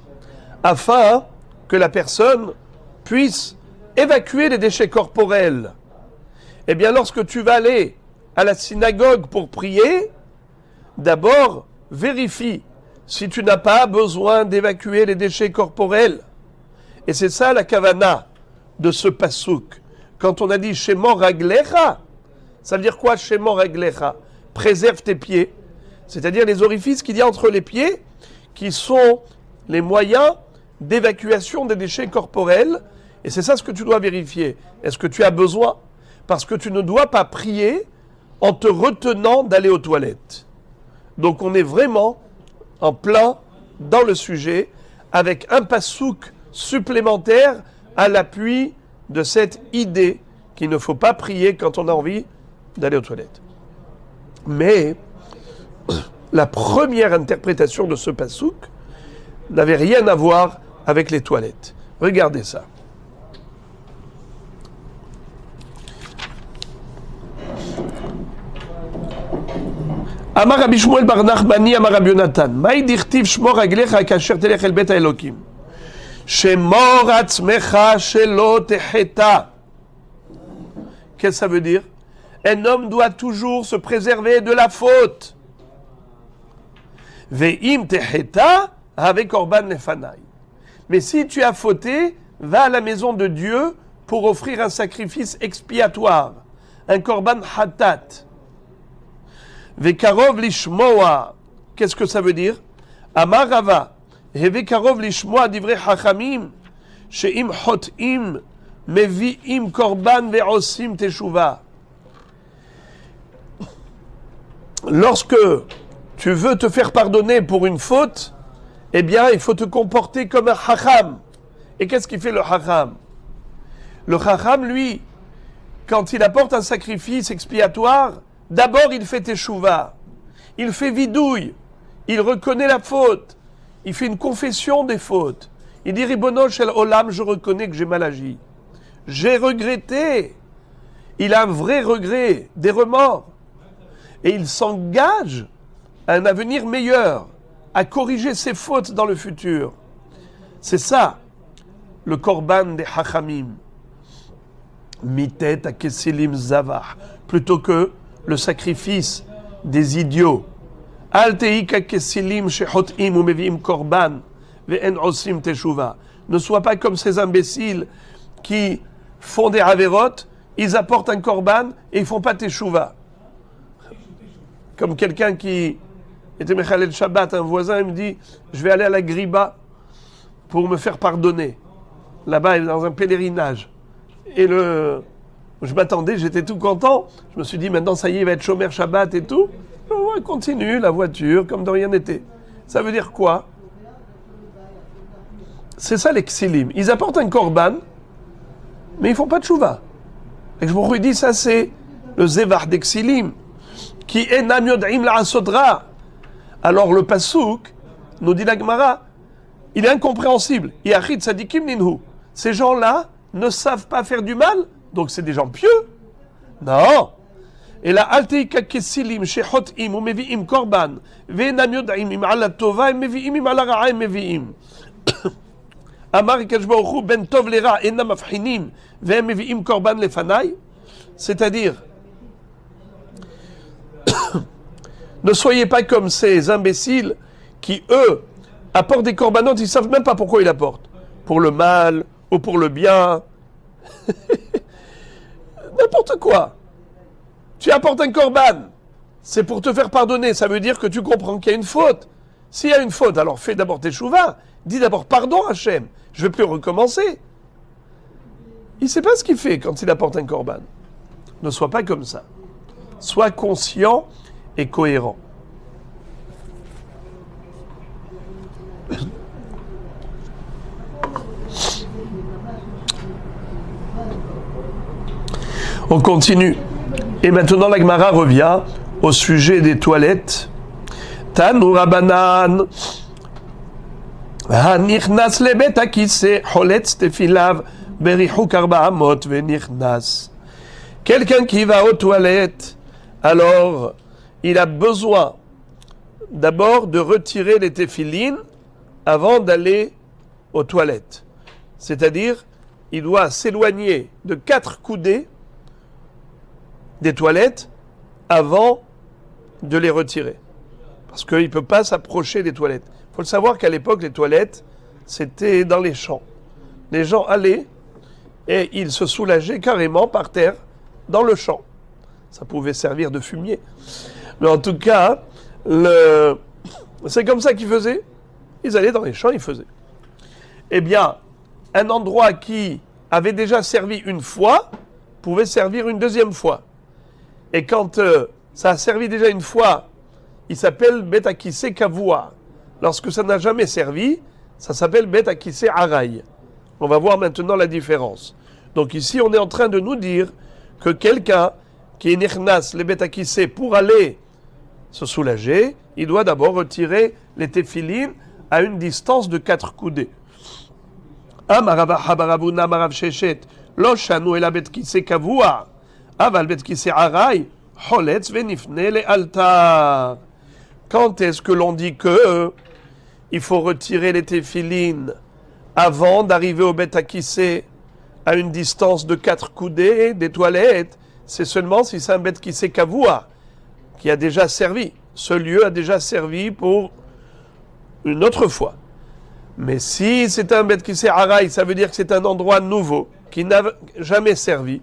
afin que la personne puisse évacuer les déchets corporels. Eh bien, lorsque tu vas aller à la synagogue pour prier, d'abord, vérifie si tu n'as pas besoin d'évacuer les déchets corporels. Et c'est ça la kavana de ce pasouk. Quand on a dit Shemo Raglecha, ça veut dire quoi Shemo Raglecha? Préserve tes pieds, c'est-à-dire les orifices qu'il y a entre les pieds, qui sont les moyens d'évacuation des déchets corporels. Et c'est ça ce que tu dois vérifier. Est-ce que tu as besoin? Parce que tu ne dois pas prier en te retenant d'aller aux toilettes. Donc on est vraiment en plein dans le sujet, avec un pasouk supplémentaire à l'appui de cette idée qu'il ne faut pas prier quand on a envie d'aller aux toilettes. Mais la première interprétation de ce pasouk n'avait rien à voir avec les toilettes. Regardez ça. Amar Rabbi Shmuel bar Nachmani, Amar Rabbi Yonatan, Maï dirtiv shmor raglecha kasher telech el bet haElokim. Shemor atzmecha shelo techeta. Qu'est-ce que ça veut dire? Un homme doit toujours se préserver de la faute. Ve'im techeta avec korban lefanai. Mais si tu as fauté, va à la maison de Dieu pour offrir un sacrifice expiatoire, un korban hatat. Vekarov lishmoa, qu'est-ce que ça veut dire? Amar Rava, vekarov lishmoa divrei chachamim, sheim hotim, meviim korban ve'osim teshuva. Lorsque tu veux te faire pardonner pour une faute, eh bien, il faut te comporter comme un chacham. Et qu'est-ce qu'il fait le chacham? Le chacham, lui, quand il apporte un sacrifice expiatoire, d'abord, il fait teshuva, il fait vidouille, il reconnaît la faute, il fait une confession des fautes. Il dit, Ribono shel olam, je reconnais que j'ai mal agi. J'ai regretté. Il a un vrai regret, des remords. Et il s'engage à un avenir meilleur, à corriger ses fautes dans le futur. C'est ça, le korban des hachamim. Mitet akesilim zavah, plutôt que le sacrifice des idiots. Al teika kesilim shehotim ou meviim korban ve'en osim teshuva. Ne sois pas comme ces imbéciles qui font des avérotes, ils apportent un korban et ils font pas teshuva. Comme quelqu'un qui était Mechalel Shabbat, un voisin, il me dit, je vais aller à la Griba pour me faire pardonner. Là-bas, il est dans un pèlerinage. Et je m'attendais, j'étais tout content. Je me suis dit, maintenant, ça y est, il va être chômeur Shabbat et tout. Ouais, continue, la voiture, comme de rien n'était. Ça veut dire quoi? C'est ça les ksilim. Ils apportent un korban, mais ils font pas de chouva. Et je me dis, ça c'est le zévar des ksilim, qui est nam yod'im la'asodra. Alors le pasouk, nous dit la Gemara, il est incompréhensible. Yachid sadikim ninhu. Ces gens-là ne savent pas faire du mal, donc c'est des gens pieux. Non. Et la alteika kesilim shehotim ou meviim korban ve'nam yod'im im ala tova im meviim im ala ra'a im meviim. Amar Akadosh Baruch Hu ben tov lera enam mafhinim ve'em meviim korban lefanai. C'est-à-dire, ne soyez pas comme ces imbéciles qui, eux, apportent des corbanotes, ils ne savent même pas pourquoi ils apportent. Pour le mal ou pour le bien. N'importe quoi. Tu apportes un korban, c'est pour te faire pardonner. Ça veut dire que tu comprends qu'il y a une faute. S'il y a une faute, alors fais d'abord tes chouvas. Dis d'abord pardon Hachem. Je ne vais plus recommencer. Il ne sait pas ce qu'il fait quand il apporte un korban. Ne sois pas comme ça. Sois conscient et cohérent. On continue. Et maintenant, la Gemara revient au sujet des toilettes. Tanu Rabanan. Hanichnas lebet hakise holetz tefilav berichuk arba amot venichnas. Quelqu'un qui va aux toilettes, alors il a besoin d'abord de retirer les téphilines avant d'aller aux toilettes. C'est-à-dire, il doit s'éloigner de 4 coudées des toilettes avant de les retirer. Parce qu'il ne peut pas s'approcher des toilettes. Il faut le savoir qu'à l'époque, les toilettes, c'était dans les champs. Les gens allaient et ils se soulageaient carrément par terre dans le champ. Ça pouvait servir de fumier. Mais en tout cas, c'est comme ça qu'ils faisaient. Ils allaient dans les champs, ils faisaient. Eh bien, un endroit qui avait déjà servi une fois pouvait servir une deuxième fois. Et quand ça a servi déjà une fois, il s'appelle Bet Akissé Kavua. Lorsque ça n'a jamais servi, ça s'appelle Bet Akissé Araï. On va voir maintenant la différence. Donc ici, on est en train de nous dire que quelqu'un qui est nichnas les Bet Akissé pour aller se soulager, il doit d'abord retirer les téphilines à une distance de 4 coudées. Amarava Habarabuna Marav Shechet, Loshanu el Bet Kissé Kavua, Aval Bet Kissé Araï, Holetz venifne le altar. Quand est-ce que l'on dit que il faut retirer les téphilines avant d'arriver au Bet Akissé à une distance de 4 coudées des toilettes? C'est seulement si c'est un Bet Kissé Kavua qui a déjà servi. Ce lieu a déjà servi pour une autre fois. Mais si c'est un Bet Kissé Araï, ça veut dire que c'est un endroit nouveau qui n'a jamais servi.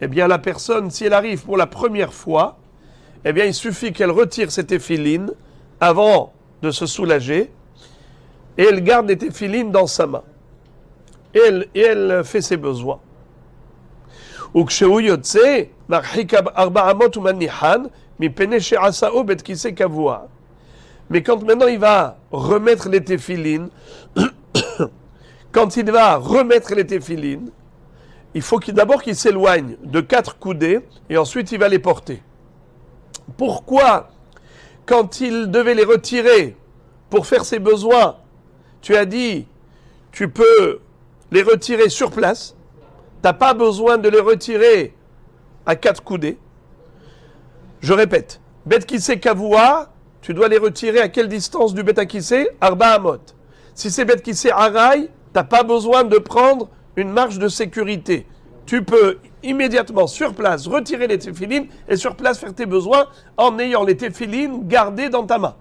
Eh bien, la personne, si elle arrive pour la première fois, eh bien, il suffit qu'elle retire ses téphilines avant de se soulager et elle garde les téphilines dans sa main. Et elle fait ses besoins. Mais quand maintenant il va remettre les téphilines, il faut d'abord qu'il s'éloigne de 4 coudées et ensuite il va les porter. Pourquoi, quand il devait les retirer pour faire ses besoins, tu as dit, tu peux les retirer sur place, tu n'as pas besoin de les retirer à 4 coudées. Je répète, Bet Kissé Kavua, tu dois les retirer à quelle distance du Bet Akissé? Arba Amot. Si c'est Bet Kissé Araï, tu n'as pas besoin de prendre une marge de sécurité. Tu peux immédiatement sur place retirer les téphilines et sur place faire tes besoins en ayant les téphilines gardées dans ta main.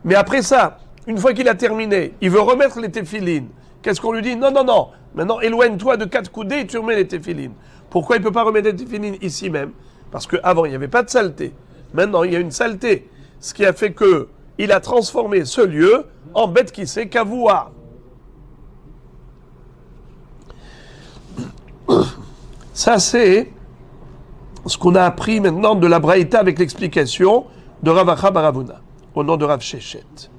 Mais après ça, une fois qu'il a terminé, il veut remettre les téphilines. Qu'est-ce qu'on lui dit? Non, non, non. Maintenant, éloigne-toi de 4 coudées et tu remets les téphilines. Pourquoi il ne peut pas remettre les téphilines ici même? Parce qu'avant, il n'y avait pas de saleté. Maintenant, il y a une saleté. Ce qui a fait qu'il a transformé ce lieu en Bet Kissé Kavua. Ça, c'est ce qu'on a appris maintenant de la Braïta avec l'explication de Rav Acha bar Avuna, au nom de Rav Shechet.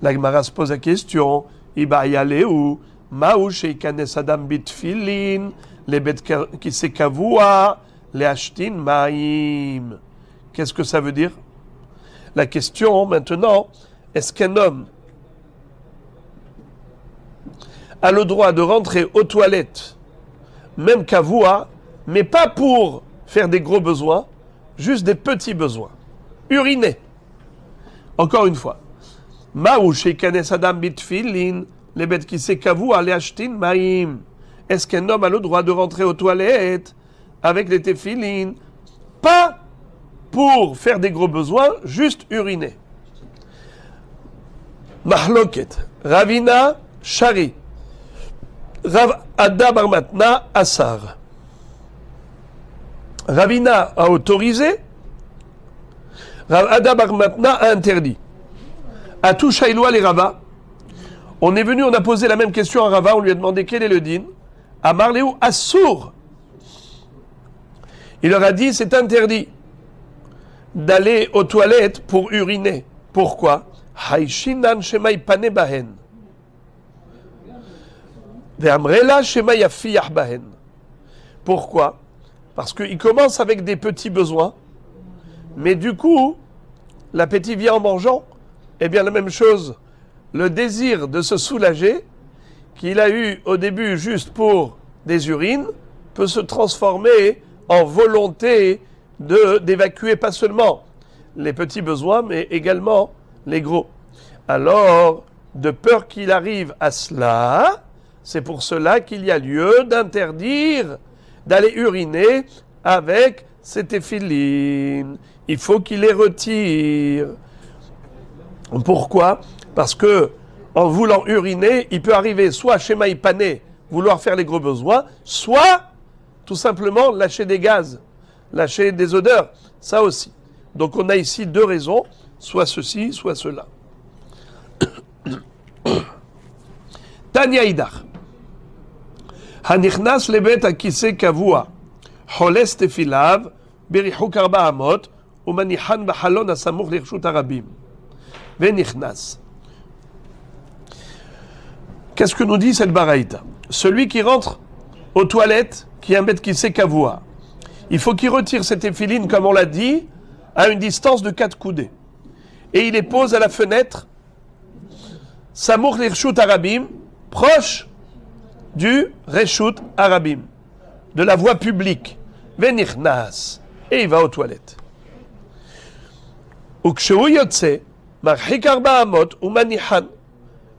La Gemara se pose la question, Iba yaleu, ma'u sheikanes adam bitfilin, les Bet Kissé Kavua, les ashtin ma'im. Qu'est-ce que ça veut dire? La question maintenant, est-ce qu'un homme a le droit de rentrer aux toilettes, même Kavua, mais pas pour faire des gros besoins, juste des petits besoins. Uriner. Encore une fois. Ma'u sheikanes adam bitfilin, les Bet Kissé Kavua, les ashtin ma'im. Est-ce qu'un homme a le droit de rentrer aux toilettes avec les téphilines, pas pour faire des gros besoins, juste uriner? Mahloket. Ravina Shari. Rav Ada bar Matna Assar. Ravina a autorisé, Rav Ada bar Matna a interdit. À tout Shaïloua les Rava, on est venu, on a posé la même question à Rava, on lui a demandé quel est le din. À Marléou Assour. Il leur a dit c'est interdit d'aller aux toilettes pour uriner. Pourquoi? Haïshinan shemai pane bahen. Ve'amrela shemai yafiyah bahen. Pourquoi? Parce qu'il commence avec des petits besoins, mais du coup, l'appétit vient en mangeant. Eh bien, la même chose, le désir de se soulager, qu'il a eu au début juste pour des urines, peut se transformer en volonté d'évacuer pas seulement les petits besoins, mais également les gros. Alors, de peur qu'il arrive à cela, c'est pour cela qu'il y a lieu d'interdire d'aller uriner avec ces téphilines. Il faut qu'il les retire. Pourquoi? Parce que en voulant uriner, il peut arriver soit chez Maïpané, vouloir faire les gros besoins, soit tout simplement lâcher des gaz, lâcher des odeurs, ça aussi. Donc on a ici deux raisons, soit ceci, soit cela. Tanya Idar. Hanichnas lebet akise kavua, holes tefilav, berichuk 4 amot, umanihan bachalon asamuch lirshut harabim. Venichnas. Qu'est-ce que nous dit cette baraïta? Celui qui rentre aux toilettes, qui a un bête qui sait kavua, il faut qu'il retire cette téphiline, comme on l'a dit, à une distance de 4 coudées. Et il les pose à la fenêtre, Samour l'Irshut Arabim, proche du Reshut Arabim, de la voie publique. Venichnas. Et il va aux toilettes. Uksheu yotse, marchik 4 amot, umanihan.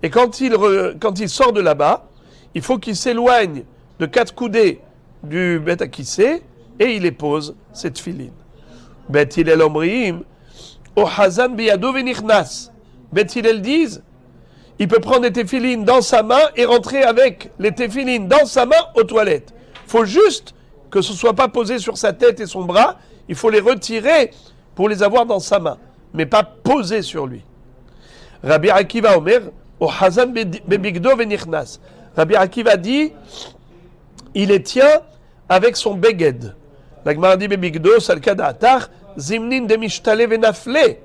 Et quand il sort de là-bas, il faut qu'il s'éloigne de 4 coudées du Beth Akissé et il les pose cette filine. Beth Hillel omrim, o hazan biyado venichnas. Beth Hillel disent, il peut prendre des téphilines dans sa main et rentrer avec les téphilines dans sa main aux toilettes. Il faut juste que ce ne soit pas posé sur sa tête et son bras, il faut les retirer pour les avoir dans sa main, mais pas posé sur lui. Rabbi Akiva Omer, o hazan bebigdo venichnas. Rabbi Akiva dit, il les tient avec son beged. La Gemara dit bebigdo, salkada atar, zimnin de mishtale venafle.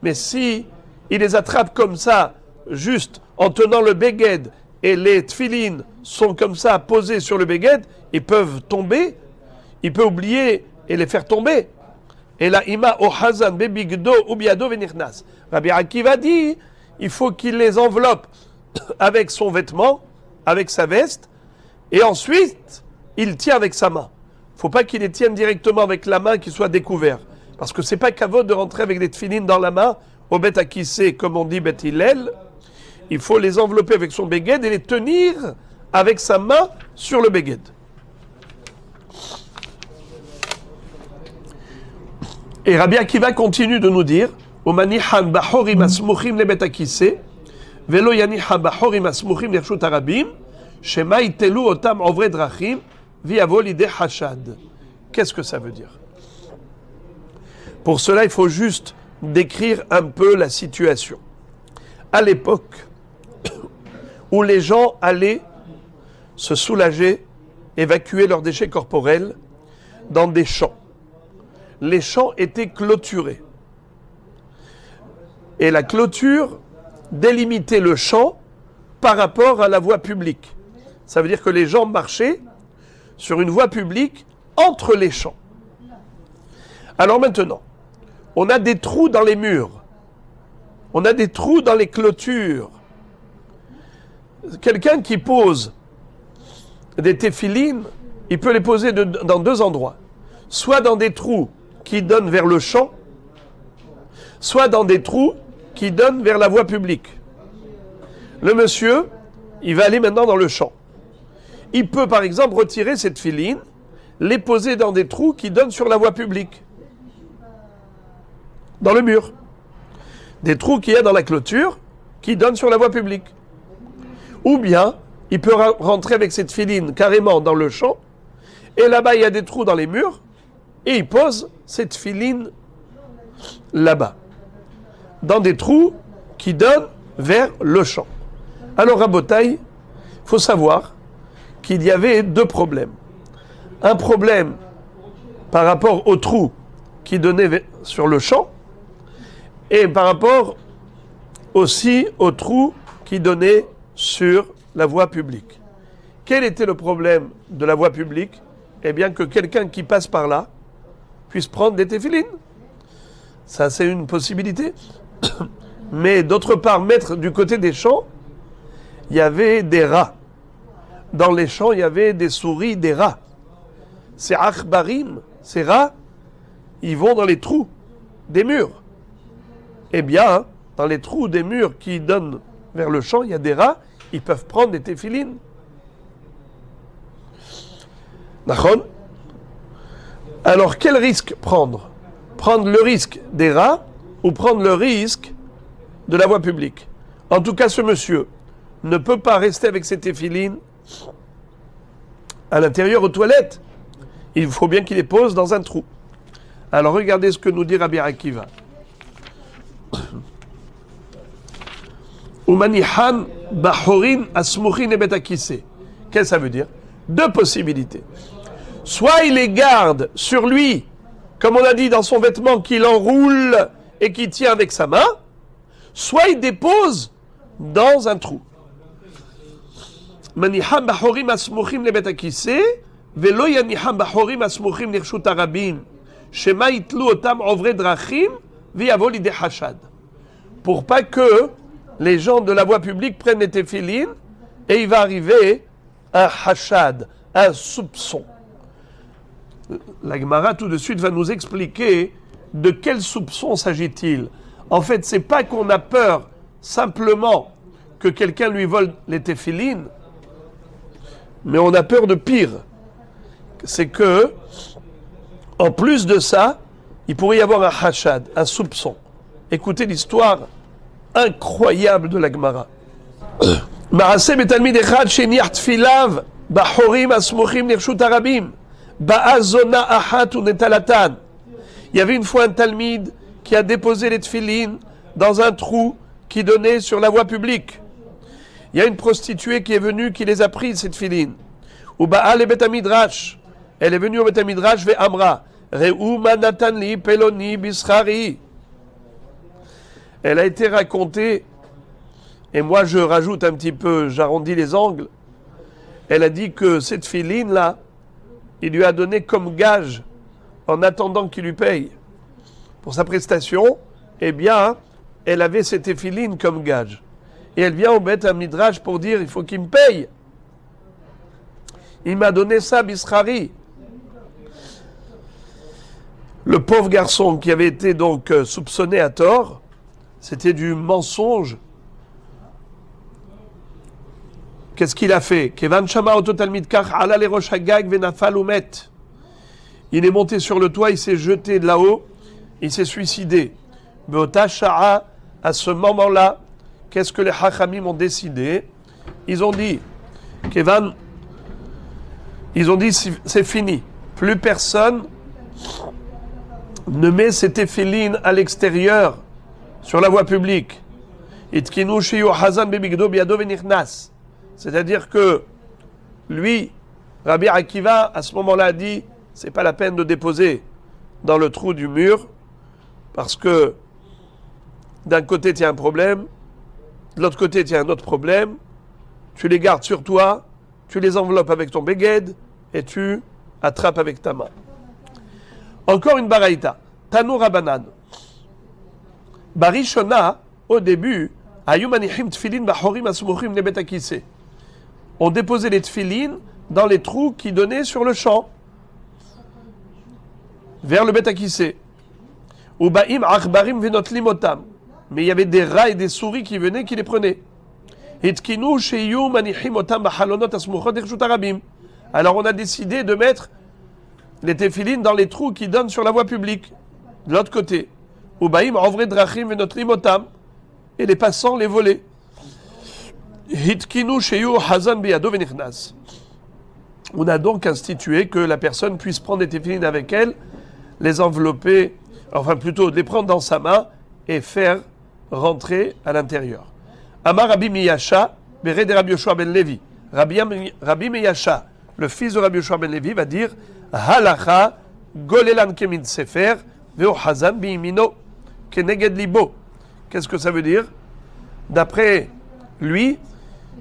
Mais si il les attrape comme ça, juste en tenant le beged, et les tfilines sont comme ça posées sur le beged, ils peuvent tomber, il peut oublier et les faire tomber. Et là, ima o hazan bebigdo ubiado venichnas. Rabbi Akiva dit, il faut qu'il les enveloppe avec son vêtement, avec sa veste, et ensuite, il tient avec sa main. Il ne faut pas qu'il les tienne directement avec la main qui soit découvert. Parce que ce n'est pas kavod de rentrer avec des tfilines dans la main, au Beth Akissé, comme on dit Beth Hillel. Il faut les envelopper avec son beged et les tenir avec sa main sur le beged. Et Rabbi Akiva continue de nous dire, Umanihan bahorim asmuchim le Beth Akissé, velo yanihan bahorim asmuchim lirshut harabim, shema itelu otam ovre drachim, viavo lide hashad. Qu'est-ce que ça veut dire? Pour cela, il faut juste décrire un peu la situation. À l'époque où les gens allaient se soulager, évacuer leurs déchets corporels dans des champs. Les champs étaient clôturés. Et la clôture délimitait le champ par rapport à la voie publique. Ça veut dire que les gens marchaient sur une voie publique entre les champs. Alors maintenant, on a des trous dans les murs. On a des trous dans les clôtures. Quelqu'un qui pose des téphilines, il peut les poser dans 2 endroits. Soit dans des trous qui donnent vers le champ, soit dans des trous qui donnent vers la voie publique. Le monsieur, il va aller maintenant dans le champ. Il peut par exemple retirer cette filine, les poser dans des trous qui donnent sur la voie publique. Dans le mur. Des trous qu'il y a dans la clôture qui donnent sur la voie publique. Ou bien, il peut rentrer avec cette filine carrément dans le champ, et là-bas il y a des trous dans les murs, et il pose cette filine là-bas, dans des trous qui donnent vers le champ. Alors Rabotaï, il faut savoir qu'il y avait 2 problèmes. Un problème par rapport aux trous qui donnaient sur le champ, et par rapport aussi aux trous qui donnaient sur la voie publique. Quel était le problème de la voie publique? Eh bien que quelqu'un qui passe par là puisse prendre des téphilines. Ça, c'est une possibilité. Mais d'autre part, mettre du côté des champs, il y avait des rats. Dans les champs, il y avait des souris, des rats. Ces akhbarim, ces rats, ils vont dans les trous des murs. Eh bien, dans les trous des murs qui donnent vers le champ, il y a des rats, ils peuvent prendre des téphilines. D'accord ? Alors, quel risque prendre ? Prendre le risque des rats ou prendre le risque de la voie publique ? En tout cas, ce monsieur ne peut pas rester avec ses téphilines à l'intérieur aux toilettes. Il faut bien qu'il les pose dans un trou. Alors, regardez ce que nous dit Rabbi Akiva. Umanihan bahorin asmuchin et betakise. Qu'est-ce que ça veut dire ? Deux possibilités. Soit il les garde sur lui, comme on a dit dans son vêtement, qu'il enroule et qu'il tient avec sa main, soit il dépose dans un trou. Maniham bahorim asmuchim le betakise, velo yaniham bahorim asmuchim nirshut arabim, shema itlu otam ovre drachim, viavo l'idée hachad. Pour pas que les gens de la voie publique prennent les téphilines et il va arriver un hachad, un soupçon. La Gemara tout de suite va nous expliquer de quel soupçon s'agit-il. En fait, c'est pas qu'on a peur simplement que quelqu'un lui vole les téphilines, mais on a peur de pire. C'est que, en plus de ça, il pourrait y avoir un hachad, un soupçon. Écoutez l'histoire incroyable de la Gemara. Ma'aseh betalmid echad sheniach tfilav bahorim asmuchim nirshut arabim ba'azona ahat unetalatan. Il y avait une fois un talmid qui a déposé les tfilines dans un trou qui donnait sur la voie publique. Il y a une prostituée qui est venue, qui les a prises, ces tfilines. Ou ba'al bet midrash. Elle est venue au bet midrash ve amra re'u manatan li peloni bischari. Elle a été racontée, et moi je rajoute un petit peu, j'arrondis les angles. Elle a dit que cette filine-là, il lui a donné comme gage, en attendant qu'il lui paye pour sa prestation, eh bien, elle avait cette éphiline comme gage. Et elle vient au Beth Midrash pour dire, il faut qu'il me paye. Il m'a donné ça, Bishrari. Le pauvre garçon qui avait été donc soupçonné à tort, c'était du mensonge. Qu'est-ce qu'il a fait? Il est monté sur le toit, il s'est jeté de là-haut, il s'est suicidé. À ce moment-là, qu'est-ce que les Hachamim ont décidé? Ils ont dit, c'est fini. Plus personne ne met ses téphilines à l'extérieur, sur la voie publique. C'est-à-dire que lui, Rabbi Akiva, à ce moment-là, a dit, c'est pas la peine de déposer dans le trou du mur, parce que d'un côté, tu as un problème, de l'autre côté, tu as un autre problème, tu les gardes sur toi, tu les enveloppes avec ton beged, et tu attrapes avec ta main. Encore une baraïta. Tanu Rabanan. Barishona, au début, on déposait les tfilines dans les trous qui donnaient sur le champ, vers le betakissé. Mais il y avait des rats et des souris qui venaient, qui les prenaient. Alors on a décidé de mettre les téphilines dans les trous qui donnent sur la voie publique, de l'autre côté. Et les passants les volaient. On a donc institué que la personne puisse prendre les téphilines avec elle, les envelopper, enfin plutôt les prendre dans sa main et faire rentrer à l'intérieur. Amar Rabbi Miyasha, Béré de Rabbi Yoshua ben Levi. Rabbi Miyasha, le fils de Rabbi Yoshua ben Levi, va dire Halacha golelan kemid sefer veo hazan biimino keneged libo. Qu'est-ce que ça veut dire? D'après lui,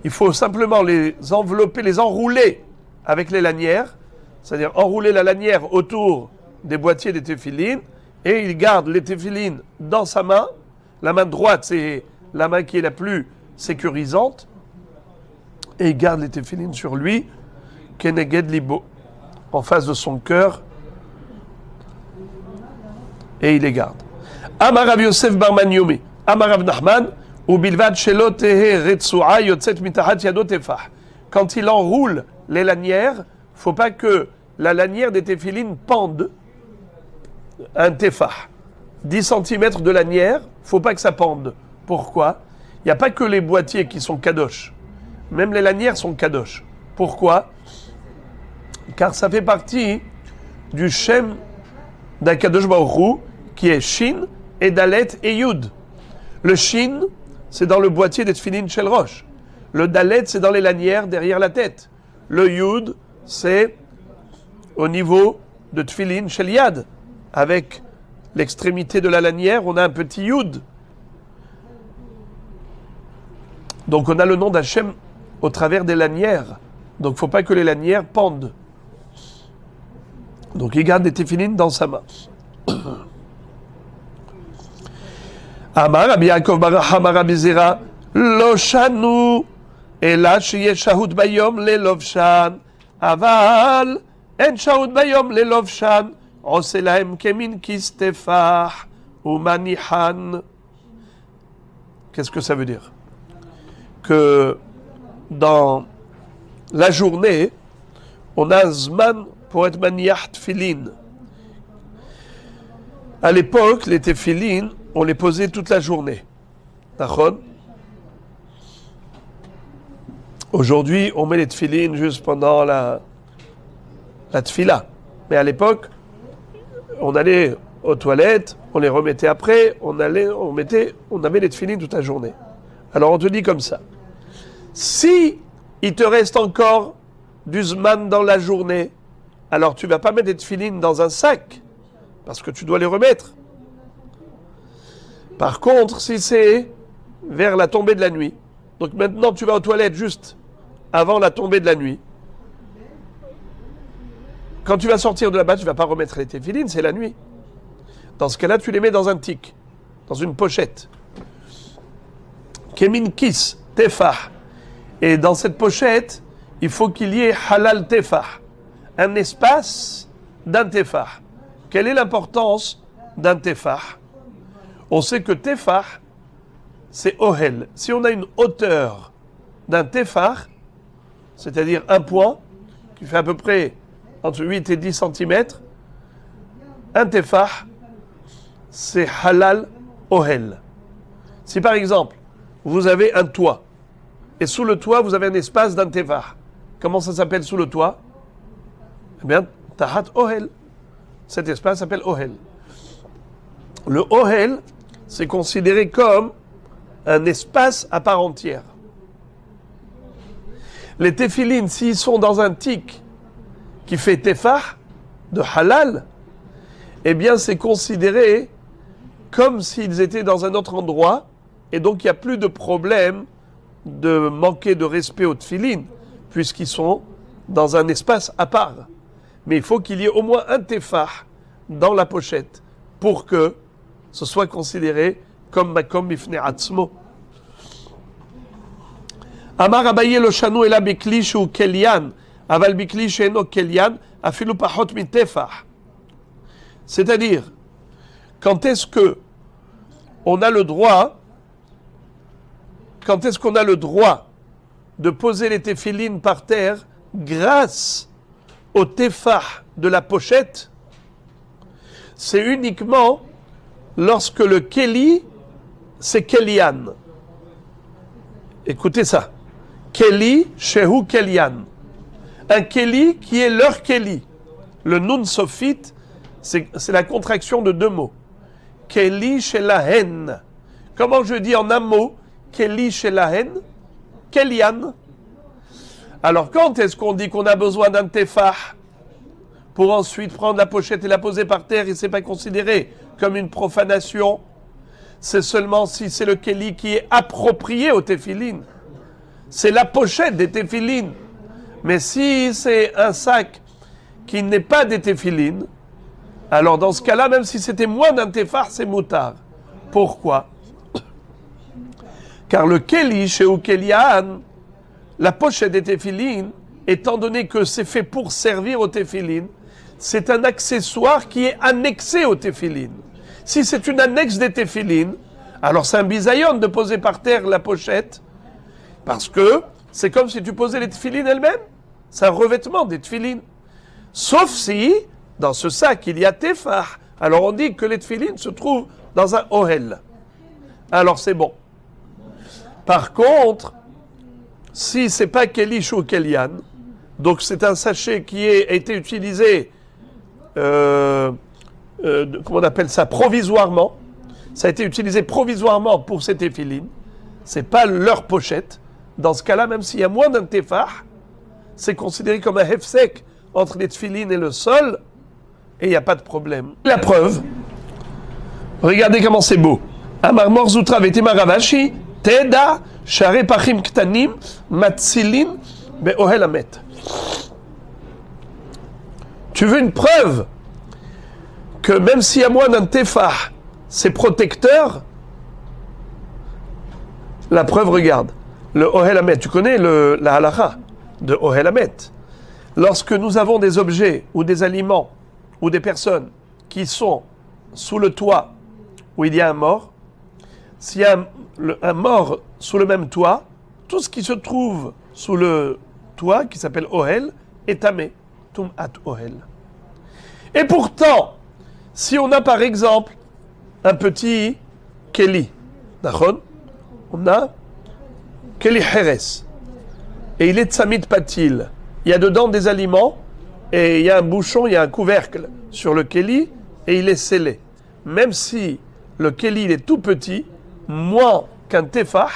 il faut simplement les envelopper, les enrouler avec les lanières, c'est-à-dire enrouler la lanière autour des boîtiers des téphilines, et il garde les téphilines dans sa main. La main droite, c'est la main qui est la plus sécurisante, et il garde les téphilines sur lui, keneged libo, en face de son cœur. et il les garde. Amar Rav Yosef bar Maniomi, Amar Rav Nachman, ou bilvad shelo tehe retsu'a yotzet mitahat yado tefah. Quand il enroule les lanières, faut pas que la lanière des téphilines pende un tefah. 10 cm de lanière, faut pas que ça pende. Pourquoi? Il n'y a pas que les boîtiers qui sont kadosh. Même les lanières sont kadosh. Pourquoi? Car ça fait partie du Shem d'un Kadosh Baruch Hu qui est Shin et Dalet et Yud. Le Shin, c'est dans le boîtier des Tfilin Shel Rosh. Le Dalet, c'est dans les lanières derrière la tête. Le Yud, c'est au niveau de Tfilin Shel Yad. Avec l'extrémité de la lanière, on a un petit Yud. Donc on a le nom d'Hachem au travers des lanières. Donc il ne faut pas que les lanières pendent. Donc il garde des téphilines dans sa main. Amar Rabbi Yaakov bar Chama Rabbi Zera lo shanu ela sheyesh shahut bayom lelovshan aval en shahut bayom lelovshan ose lahem kemin kis tefah umanihan. Qu'est-ce que ça veut dire? Que dans la journée, on a un zman pour être maniach tfilin. À l'époque, les tefilin, on les posait toute la journée. D'accord? Aujourd'hui, on met les tefilin juste pendant la tfila. Mais à l'époque, on allait aux toilettes, on les remettait après, on avait les tefilin toute la journée. Alors on te dit comme ça. Si il te reste encore du zman dans la journée, alors tu ne vas pas mettre des tefilin dans un sac, parce que tu dois les remettre. Par contre, si c'est vers la tombée de la nuit, donc maintenant tu vas aux toilettes juste avant la tombée de la nuit, quand tu vas sortir de là-bas, tu ne vas pas remettre les tefilin, c'est la nuit. Dans ce cas-là, tu les mets dans un tic, dans une pochette. Kemin kis, tefah. Et dans cette pochette, il faut qu'il y ait halal tefah, un espace d'un tefah. Quelle est l'importance d'un tefah? On sait que tefah, c'est ohel. Si on a une hauteur d'un tefah, c'est-à-dire un point, qui fait à peu près entre 8 et 10 cm, un tefah, c'est halal ohel. Si par exemple, vous avez un toit, et sous le toit, vous avez un espace d'un tefah. Comment ça s'appelle sous le toit? Eh bien, tahat ohel. Cet espace s'appelle ohel. Le ohel, c'est considéré comme un espace à part entière. Les téphilines, s'ils sont dans un tic qui fait tefah, de halal, eh bien, c'est considéré comme s'ils étaient dans un autre endroit, et donc il n'y a plus de problème de manquer de respect aux tefilines, puisqu'ils sont dans un espace à part. Mais il faut qu'il y ait au moins un tefah dans la pochette pour que ce soit considéré comme makom bifnei atzmo. Amar Abaye lo shanu ela bikli shu kelyan, aval bikli she'eno kelyan, afilu pachot min tefah. C'est-à-dire, quand est-ce que on a le droit, de poser les téphilines par terre grâce au tefah de la pochette? C'est uniquement lorsque le keli, c'est kelian. Écoutez ça. Keli, shehu kelian. Un keli qui est leur keli. Le nun sophite, c'est la contraction de deux mots. Keli shelahen. Comment je dis en un mot Keli shelahen? Kelian. Alors quand est-ce qu'on dit qu'on a besoin d'un tefah pour ensuite prendre la pochette et la poser par terre et c'est pas considéré comme une profanation? C'est seulement si c'est le keli qui est approprié au téphilin. C'est la pochette des téphilin. Mais si c'est un sac qui n'est pas des téphilin, alors dans ce cas-là, même si c'était moins d'un tefah, c'est moutard. Pourquoi? Car le keli chez Ukelian, la pochette des téphilin, étant donné que c'est fait pour servir au téphilin, c'est un accessoire qui est annexé au téphilin. Si c'est une annexe des téphilines, alors c'est un bisayon de poser par terre la pochette, parce que c'est comme si tu posais les téphilines elles-mêmes. C'est un revêtement des téphilines. Sauf si, dans ce sac, il y a tefah. Alors on dit que les téphilines se trouvent dans un ohel. Alors c'est bon. Par contre, si c'est pas Kelish ou Kelian, donc c'est un sachet qui a été utilisé, comment on appelle ça, provisoirement. Ça a été utilisé provisoirement pour ces téphilines. C'est pas leur pochette. Dans ce cas-là, même s'il y a moins d'un tefah, c'est considéré comme un hefsek entre les téphilines et le sol, et il n'y a pas de problème. La preuve, regardez comment c'est beau. Amar Morzoutra Vetima Ravashi, Teda, Share Pachim Ktanim, Matzilin, Be'ohel Amet. Tu veux une preuve que même s'il y a moins d'un tefah, c'est protecteur? La preuve, regarde. Le Ohel Amet, tu connais la halakha de Ohel Amet. Lorsque nous avons des objets ou des aliments ou des personnes qui sont sous le toit où il y a un mort, s'il y a un mort sous le même toit, tout ce qui se trouve sous le toit, qui s'appelle Ohel, est tamé. Tum'at Ohel. Et pourtant, si on a par exemple un petit Keli, d'accord? On a Keli Heres, et il est Tsamit Patil. Il y a dedans des aliments, et il y a un bouchon, il y a un couvercle sur le Keli, et il est scellé. Même si le Keli il est tout petit, moins qu'un tefah,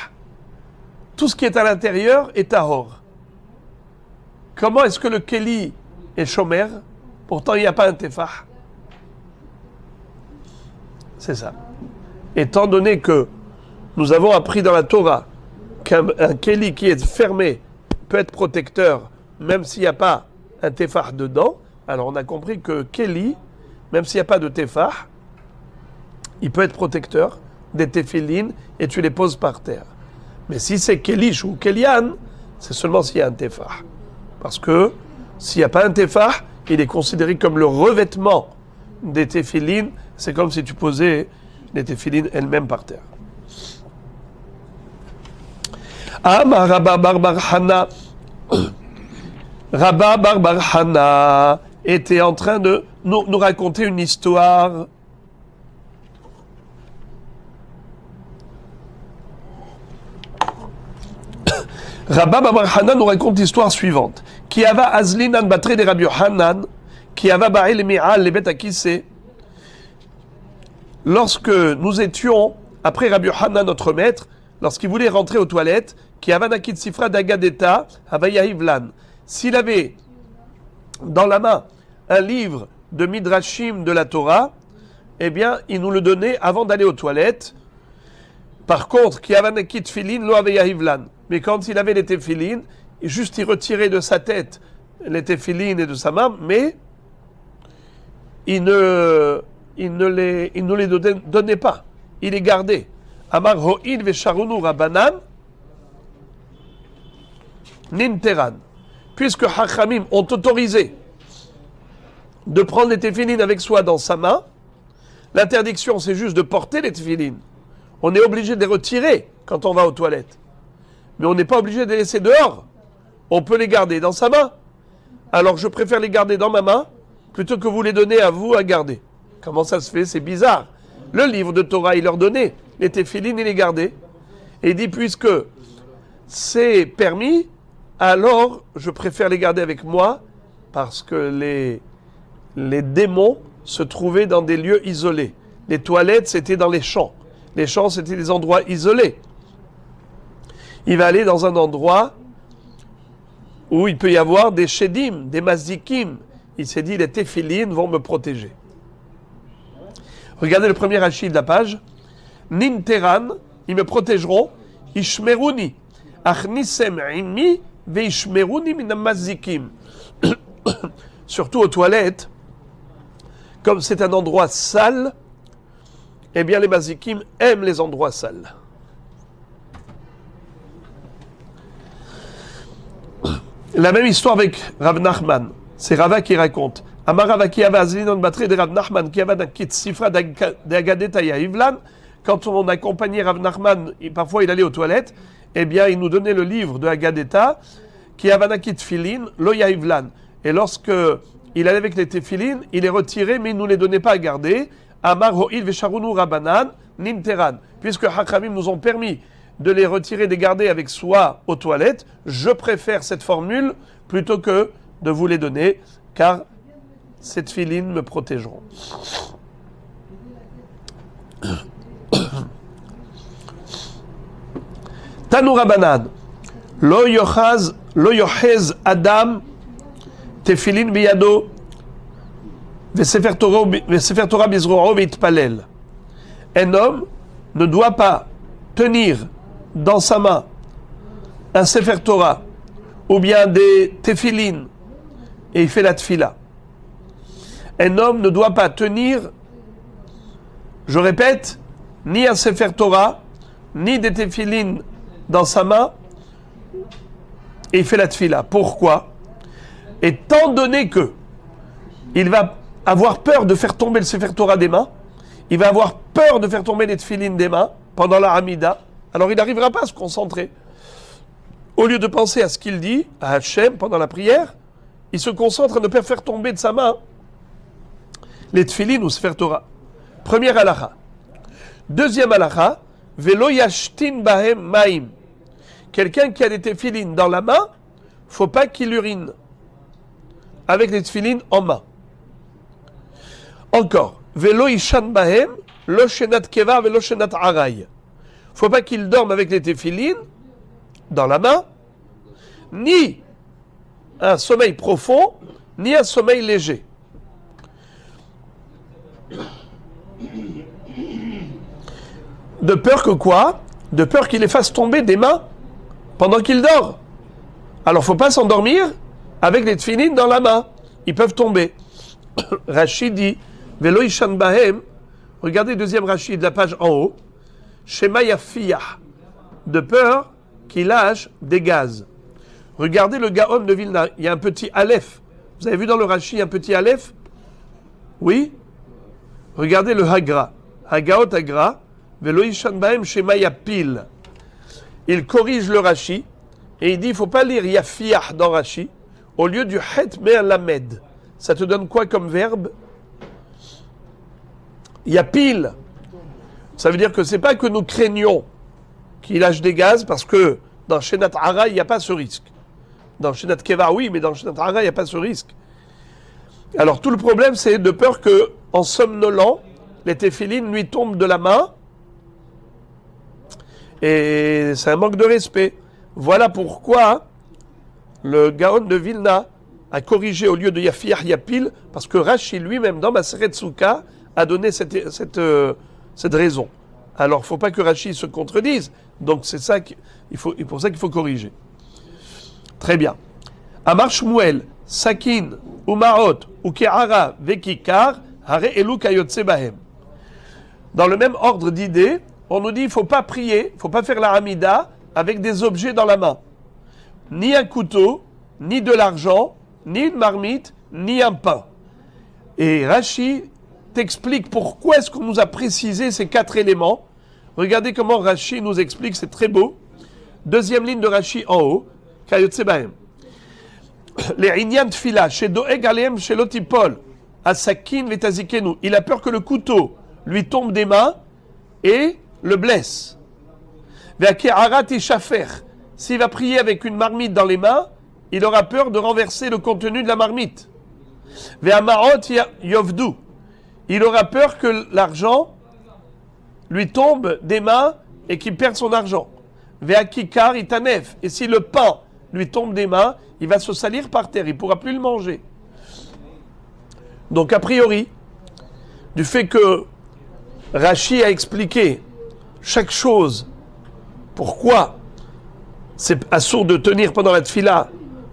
tout ce qui est à l'intérieur est tahor. Comment est-ce que le Keli est shomer? Pourtant il n'y a pas un tefah. C'est ça. Étant donné que nous avons appris dans la Torah qu'un Keli qui est fermé peut être protecteur même s'il n'y a pas un tefah dedans, alors on a compris que Keli, même s'il n'y a pas de tefah, il peut être protecteur des téphilines et tu les poses par terre. Mais si c'est Kelish ou Kelian, c'est seulement s'il y a un tefah. Parce que s'il n'y a pas un tefah, il est considéré comme le revêtement des téphilines. C'est comme si tu posais les téphilines elles-mêmes par terre. Amar Rabba Bar Hana. Rabba Bar Hana était en train de nous raconter une histoire. Rabba Bar Hana nous raconte l'histoire suivante. Qui ava azlinan batre de Rabbi Yohanan, qui ava ba'el mi'al le bet akise. Lorsque nous étions, après Rabbi Yohanan, notre maître, lorsqu'il voulait rentrer aux toilettes, qui ava nakit sifra d'agadeta, avayahivlan. S'il avait dans la main un livre de Midrashim de la Torah, eh bien, il nous le donnait avant d'aller aux toilettes. Par contre, qui ava nakit filin, lo avayahivlan. Mais quand il avait les téphilines, juste il retirait de sa tête les téphilines et de sa main, mais il ne les donnait pas. Il les gardait. Amar ho'il vesharunu rabanan ninteran. Puisque Hachamim ont autorisé de prendre les téphilines avec soi dans sa main, l'interdiction c'est juste de porter les téphilines. On est obligé de les retirer quand on va aux toilettes. Mais on n'est pas obligé de les laisser dehors. On peut les garder dans sa main. Alors je préfère les garder dans ma main plutôt que vous les donner à vous à garder. Comment ça se fait? C'est bizarre. Le livre de Torah, il leur donnait les téphilines et les gardait. Et il dit, puisque c'est permis, alors je préfère les garder avec moi parce que les démons se trouvaient dans des lieux isolés. Les toilettes, c'était dans les champs. Les champs, c'était des endroits isolés. Il va aller dans un endroit où il peut y avoir des shedim, des mazdikim. Il s'est dit, les téphilines vont me protéger. Regardez le premier hachis de la page. Ninteran, ils me protégeront. Ishmeruni. Achnisem imi veishmeruni minam mazdikim. Surtout aux toilettes, comme c'est un endroit sale, eh bien les mazdikim aiment les endroits sales. La même histoire avec Rav Nachman. C'est Rava qui raconte. Amaravaki Avazinon Batre de Rav Nachman qui avait un sifra d'Agadeta Yavlan. Quand on accompagnait Rav Nachman, parfois il allait aux toilettes, eh bien il nous donnait le livre de Agadeta qui avait un tefilin, lo Yavlan. Et lorsque il allait avec les tefilin, il les retirait, mais il ne nous les donnait pas à garder. Amar Ho'il Vesharunu Rabanan Nimteran. Puisque Hakramim nous ont permis de les retirer, de les garder avec soi aux toilettes, je préfère cette formule plutôt que de vous les donner, car ces tefilin me protégeront. Tanu Rabanan, lo yohez Adam tefilin biyado vesefer Torah bizro'o veitpalel. Un homme ne doit pas tenir dans sa main un sefer Torah ou bien des tefilin et il fait la tefila. Un homme ne doit pas tenir, je répète, ni un sefer Torah, ni des tefilin dans sa main, et il fait la tefila. Pourquoi? Étant donné que il va avoir peur de faire tomber le sefer Torah des mains, il va avoir peur de faire tomber les tefilin des mains pendant la Hamida, alors il n'arrivera pas à se concentrer. Au lieu de penser à ce qu'il dit, à Hachem, pendant la prière, il se concentre à ne pas faire tomber de sa main les tefilin ou sefer Torah. Première halakha. Deuxième halakha, velo yashtin bahem maim. Quelqu'un qui a des tefilin dans la main, faut pas qu'il urine avec les tefilin en main. Encore, velo ishan bahem lo shenat keva velo shenat aray. Faut pas qu'il dorme avec les tefilin dans la main, ni un sommeil profond, ni un sommeil léger. De peur que quoi? De peur qu'il les fasse tomber des mains pendant qu'il dort. Alors, faut pas s'endormir avec les tefilin dans la main. Ils peuvent tomber. Rashi dit, Velo ishan bahem, regardez deuxième Rashi de la page en haut, Shema yafiyah, de peur qu'il lâche des gaz. Regardez le Gaon de Vilna, il y a un petit Aleph. Vous avez vu dans le Rashi un petit Aleph? Oui? Regardez le Hagra. Hagaot Hagra, Velo ishan bahem Shema yapil. Il corrige le Rashi et il dit il ne faut pas lire Yafiyah dans Rashi. Au lieu du Het mais un Lamed. Ça te donne quoi comme verbe? Yapil. Ça veut dire que c'est pas que nous craignons qu'il lâche des gaz parce que dans Shenat Hara, il n'y a pas ce risque. Dans Shenat Keva, oui, mais dans Shenat Hara, il n'y a pas ce risque. Alors tout le problème, c'est de peur que, en somnolant, les téphilines lui tombent de la main. Et c'est un manque de respect. Voilà pourquoi le Gaon de Vilna a corrigé au lieu de Yafiyah Yapil, parce que Rashi lui-même, dans Maseret Souka, a donné cette raison. Alors, il ne faut pas que Rashi se contredise. Donc, c'est pour ça qu'il faut corriger. Très bien. Amar Shmuel, Sakin, Umarot, Ukeara, Vekikar, Hare Elu Kayotse Bahem. Dans le même ordre d'idées, on nous dit qu'il ne faut pas prier, il ne faut pas faire la Hamida avec des objets dans la main. Ni un couteau, ni de l'argent, ni une marmite, ni un pain. Et Rashi t'explique pourquoi est-ce qu'on nous a précisé ces 4 éléments. Regardez comment Rashi nous explique, c'est très beau. Deuxième ligne de Rashi en haut, Kayotse Bahem. Les Inyan Tfila, chez Doeg Aleem, chez Lotipol, Asakin Vetazikenu. Il a peur que le couteau lui tombe des mains et le blesse. S'il va prier avec une marmite dans les mains, il aura peur de renverser le contenu de la marmite. Il aura peur que l'argent lui tombe des mains et qu'il perde son argent. Et si le pain lui tombe des mains, il va se salir par terre, il ne pourra plus le manger. Donc a priori, du fait que Rashi a expliqué chaque chose, pourquoi c'est assourd de tenir pendant la tfila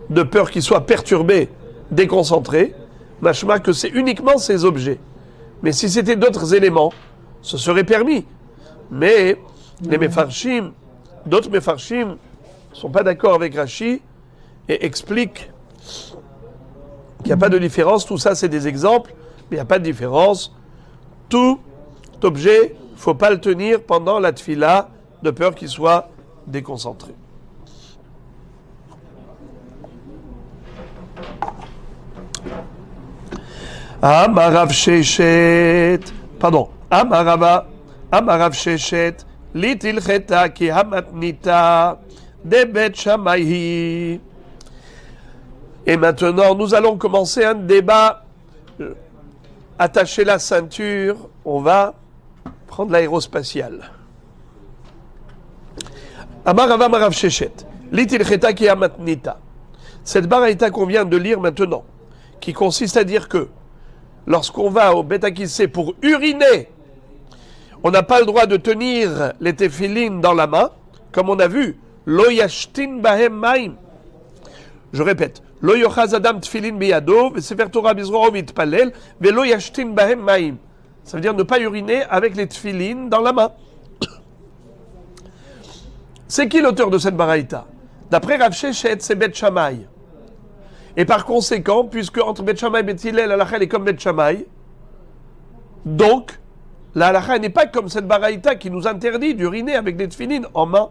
de peur qu'il soit perturbé, déconcentré, machma que c'est uniquement ces objets. Mais si c'était d'autres éléments, ce serait permis. Mais les Mefarshim, d'autres Mefarshim, ne sont pas d'accord avec Rashi et expliquent qu'il n'y a pas de différence. Tout ça, c'est des exemples, mais il n'y a pas de différence. Tout objet, il ne faut pas le tenir pendant la tfila, de peur qu'il soit déconcentré. Amarav Sheshet, pardon, Amarav Sheshet, Litil Cheta ki hamatnita de Bet Shammai. Et maintenant, nous allons commencer un débat. Attacher la ceinture, on va prendre l'aérospatiale. Amarav Amarav Sheshet, Litil Cheta ki hamatnita. Cette baraïta qu'on vient de lire maintenant, qui consiste à dire que lorsqu'on va au Bet Hakissé pour uriner, on n'a pas le droit de tenir les téphilines dans la main, comme on a vu. Lo yashtin bahem maim. Je répète. Lo yochaz adam tfilin biyado, vesefer Torah bizroho mitpalel, velo yashtin bahem maim. Ça veut dire ne pas uriner avec les tfilines dans la main. C'est qui l'auteur de cette baraïta? D'après Rav Sheshet, c'est Bet Shammai. Et par conséquent, puisque entre Bet Shammai et Bet Hillel, la halakha est comme Bet Shammai, donc la halakha n'est pas comme cette baraïta qui nous interdit d'uriner avec des tfilines en main.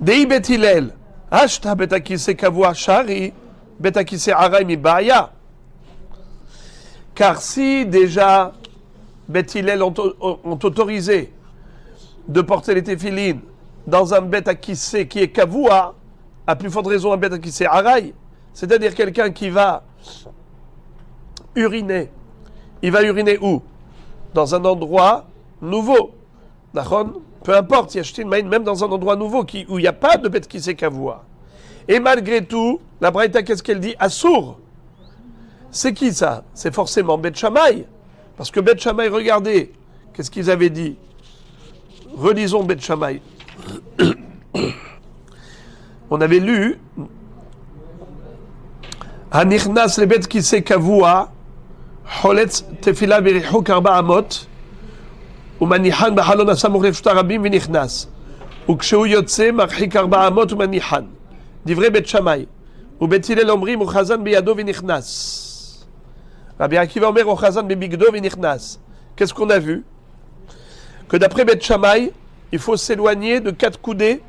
Dei Bet Hillel, Ashta Bet Hakissé kavua shari, Bet Hakissé aray mi ba'ya. Car si déjà Bet Hillel ont autorisé de porter les téphilines dans un Bet Hakissé qui est kavua, à plus forte raison un Bet Hakissé aray, c'est-à-dire quelqu'un qui va uriner. Il va uriner où? Dans un endroit nouveau. Peu importe, même dans un endroit nouveau où il n'y a pas de Bet Hakissé kavua. Et malgré tout, la Braïta, qu'est-ce qu'elle dit? Assour. C'est qui ça? C'est forcément Bet Shammai. Parce que Bet Shammai, regardez, qu'est-ce qu'ils avaient dit? Relisons Bet Shammai. On avait lu Hanichnas le Bet Hakissé kavua Holetz tefila berichuk arba amot umanihan b'halon asamuch lefshut rabim v'nichnas ukshehu yotze marchik arba amot umanihan divrei Bet Shammai ubet Hillel omrim uchazan biyado v'nichnas. Rabbi Akiva omer uchazan bebigdo v'nichnas. Qu'est-ce qu'on a vu? Que d'après Bet Shammai, il faut s'éloigner de 4 coudées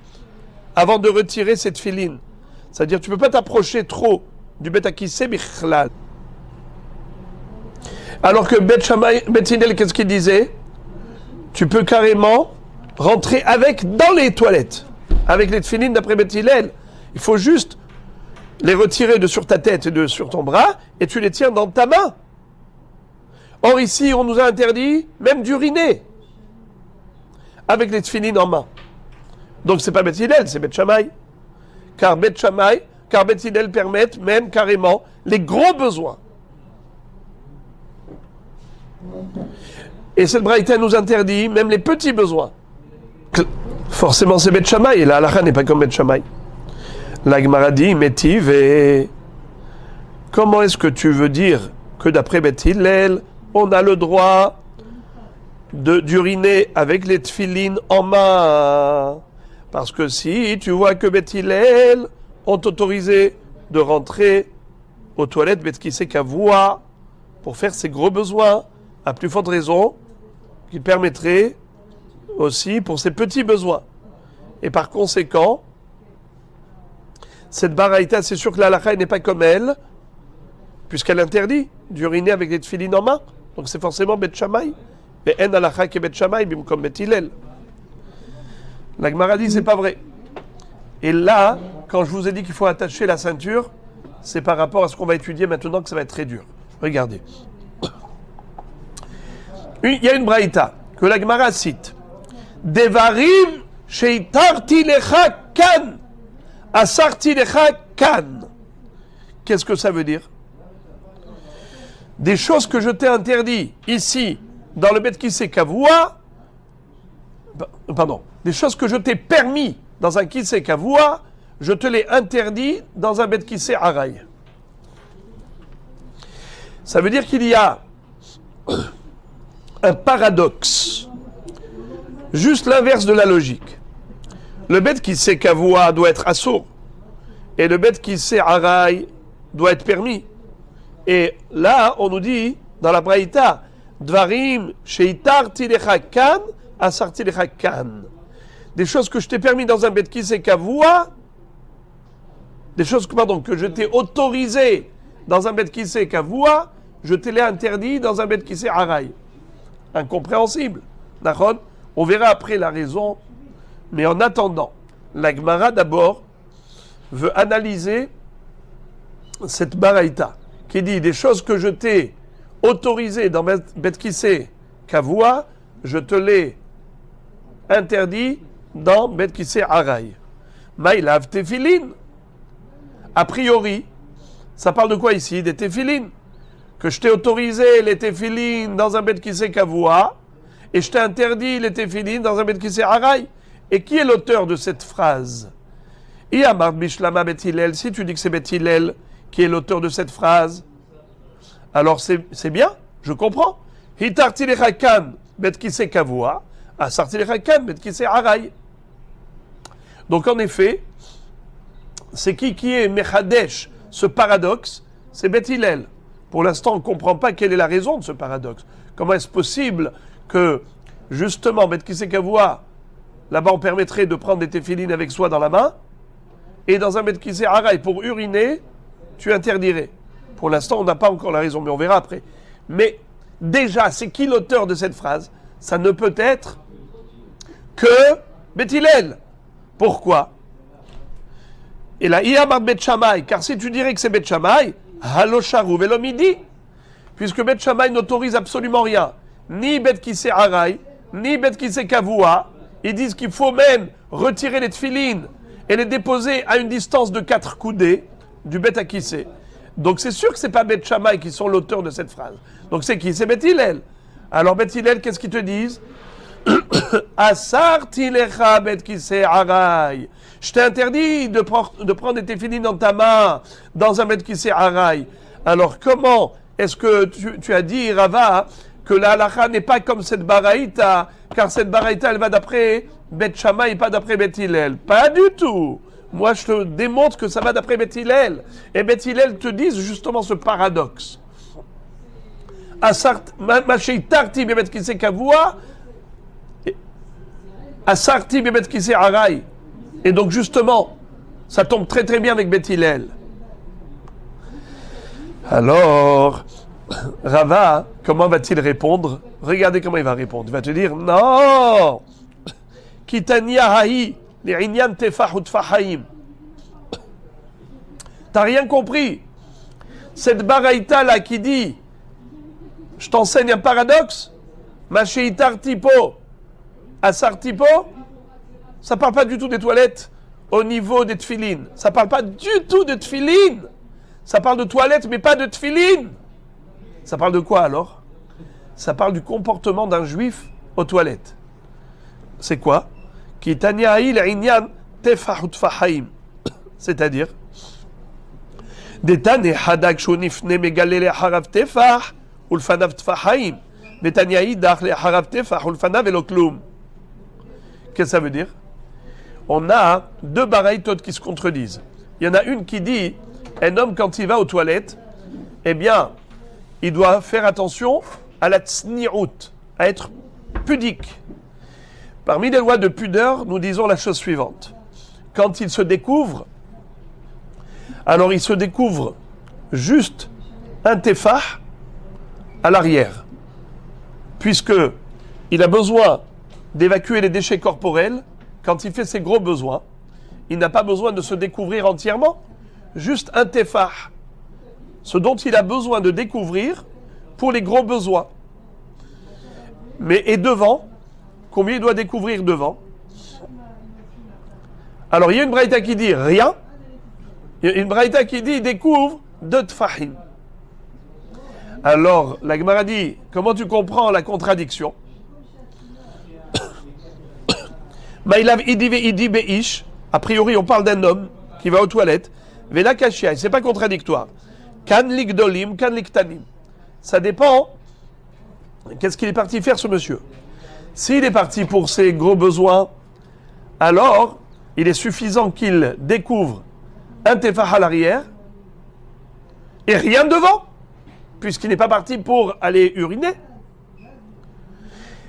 avant de retirer cette filine. C'est-à-dire tu ne peux pas t'approcher trop du Bet Hakissé bichlal. Alors que Bet Shammai, Bet Hillel, qu'est-ce qu'il disait? Tu peux carrément rentrer dans les toilettes. Avec les tefilines d'après Bet Hillel. Il faut juste les retirer de sur ta tête et de sur ton bras et tu les tiens dans ta main. Or ici, on nous a interdit même d'uriner avec les tefilines en main. Donc c'est pas Bet Hillel, c'est Bet Shammai. Car Bet Hillel permettent même carrément les gros besoins. Et cette braïta nous interdit même les petits besoins. Forcément c'est Bet Shammai, et la halakha n'est pas comme Bet Shammai. La Gemara dit, Métiv, et comment est-ce que tu veux dire que d'après Bet Hillel, on a le droit d'uriner avec les tefilines en main? Parce que si tu vois que Bet Hillel ont autorisé de rentrer aux toilettes Bet Hakissé kavua pour faire ses gros besoins, à plus forte raison qu'il permettrait aussi pour ses petits besoins. Et par conséquent, cette baraïta, c'est sûr que la halakha n'est pas comme elle, puisqu'elle interdit d'uriner avec les tefilines en main. Donc c'est forcément Bet Shammai. Mais en halakha qui est Bet Shammai, comme Bet Hillel. La Gemara dit, c'est pas vrai. Et là, quand je vous ai dit qu'il faut attacher la ceinture, c'est par rapport à ce qu'on va étudier maintenant que ça va être très dur. Regardez. Il y a une braïta que la Gemara cite. Devarim sheitarti lecha kan. Asarti lecha kan. Qu'est-ce que ça veut dire? Des choses que je t'ai interdit ici, dans le Bet Hakissé kavua, des choses que je t'ai permis dans un Hakissé kavua, je te l'ai interdit dans un Bet Hakissé aray. Ça veut dire qu'il y a un paradoxe, juste l'inverse de la logique. Le Bet Hakissé kavua doit être assour, et le Bet Hakissé aray doit être permis. Et là, on nous dit, dans la Braïta, Dvarim sheitarti lecha kan, asarti lecha kan. Des choses que je t'ai permis dans un bet kisei kavua, des choses que je t'ai autorisé dans un bet kisei kavua, je te l'ai interdit dans un bet kisei aray. Incompréhensible. D'accord ? On verra après la raison. Mais en attendant, la Gemara d'abord veut analyser cette baraïta qui dit des choses que je t'ai autorisées dans bet kisei kavua, je te l'ai interdit dans bet kisei aray. Maïlav tefilin. A priori, ça parle de quoi ici? Des tefilin. Que je t'ai autorisé les tefilin dans un bet kisei kavua et je t'ai interdit les tefilin dans un bet kisei aray. Et qui est l'auteur de cette phrase? Iyamar bishlama bet Hillel. Si tu dis que c'est bet Hillel qui est l'auteur de cette phrase, alors c'est bien, je comprends. Hitarti lecha kan bet kisei kavua, asarti lecha kan bet kisei aray. Donc en effet, c'est qui est Mechadesh, ce paradoxe? C'est Bet Hillel. Pour l'instant, on ne comprend pas quelle est la raison de ce paradoxe. Comment est-ce possible que, justement, Bet Kisei Kavua, là-bas on permettrait de prendre des téphilines avec soi dans la main, et dans un Bet Kisei Aray, pour uriner, tu interdirais. Pour l'instant, on n'a pas encore la raison, mais on verra après. Mais déjà, c'est qui l'auteur de cette phrase? Ça ne peut être que Bet Hillel. Pourquoi? Et là, Iyamar Bet Shammai, car si tu dirais que c'est Bet Shammai, Halo Sharu Velo Midi, puisque Bet Shammai n'autorise absolument rien, ni Bet Kisei Aray, ni Bet Kisei Kavua, ils disent qu'il faut même retirer les tefilines et les déposer à une distance de 4 coudées du Bet Kisei. Donc c'est sûr que ce n'est pas Bet Shammai qui sont l'auteur de cette phrase. Donc c'est qui? C'est Bet Hillel. Alors Bet Hillel, qu'est-ce qu'ils te disent? Asarti lecha bet kisei aray. Je t'ai interdit de prendre des téphilines dans ta main, dans un bet kisei aray. Alors comment est-ce que tu as dit, Rava, que la halacha n'est pas comme cette baraïta, car cette baraïta, elle va d'après Bet Shammai et pas d'après Bet Hillel? Pas du tout. Moi, je te démontre que ça va d'après Bet Hillel. Et Bet Hillel te disent justement ce paradoxe. Masheitarti bet kisei kavua, Asarti bet kisei aray. Et donc justement, ça tombe très très bien avec Bet Hillel. Alors, Rava, comment va-t-il répondre? Regardez comment il va répondre. Il va te dire, non, Kitania haï, les inyan tefah ou tfahaim. T'as rien compris. Cette baraïta là qui dit, je t'enseigne un paradoxe, Masheitar tipo, Asartipo, ça ne parle pas du tout des toilettes au niveau des tefilines. Ça ne parle pas du tout de tefilines. Ça parle de toilettes, mais pas de tefilines. Ça parle de quoi alors? Ça parle du comportement d'un juif aux toilettes. C'est quoi? C'est-à-dire, qu'est-ce que ça veut dire? On a deux baraïtot qui se contredisent. Il y en a une qui dit, un homme quand il va aux toilettes, eh bien, il doit faire attention à la tsni'ut, à être pudique. Parmi les lois de pudeur, nous disons la chose suivante. Quand il se découvre, alors il se découvre juste un tefah à l'arrière, puisque il a besoin d'évacuer les déchets corporels. Quand il fait ses gros besoins, il n'a pas besoin de se découvrir entièrement, juste un tefah, ce dont il a besoin de découvrir pour les gros besoins. Mais et devant, combien il doit découvrir devant? Alors il y a une braïta qui dit rien, il y a une braïta qui dit découvre deux tfahim. Alors la Gemara dit, comment tu comprends la contradiction? A priori, on parle d'un homme qui va aux toilettes. Vela kashia, c'est pas contradictoire. Kan likdolim, kan liktanim. Ça dépend. Qu'est-ce qu'il est parti faire, ce monsieur? S'il est parti pour ses gros besoins, alors il est suffisant qu'il découvre un tefah à l'arrière et rien devant, puisqu'il n'est pas parti pour aller uriner.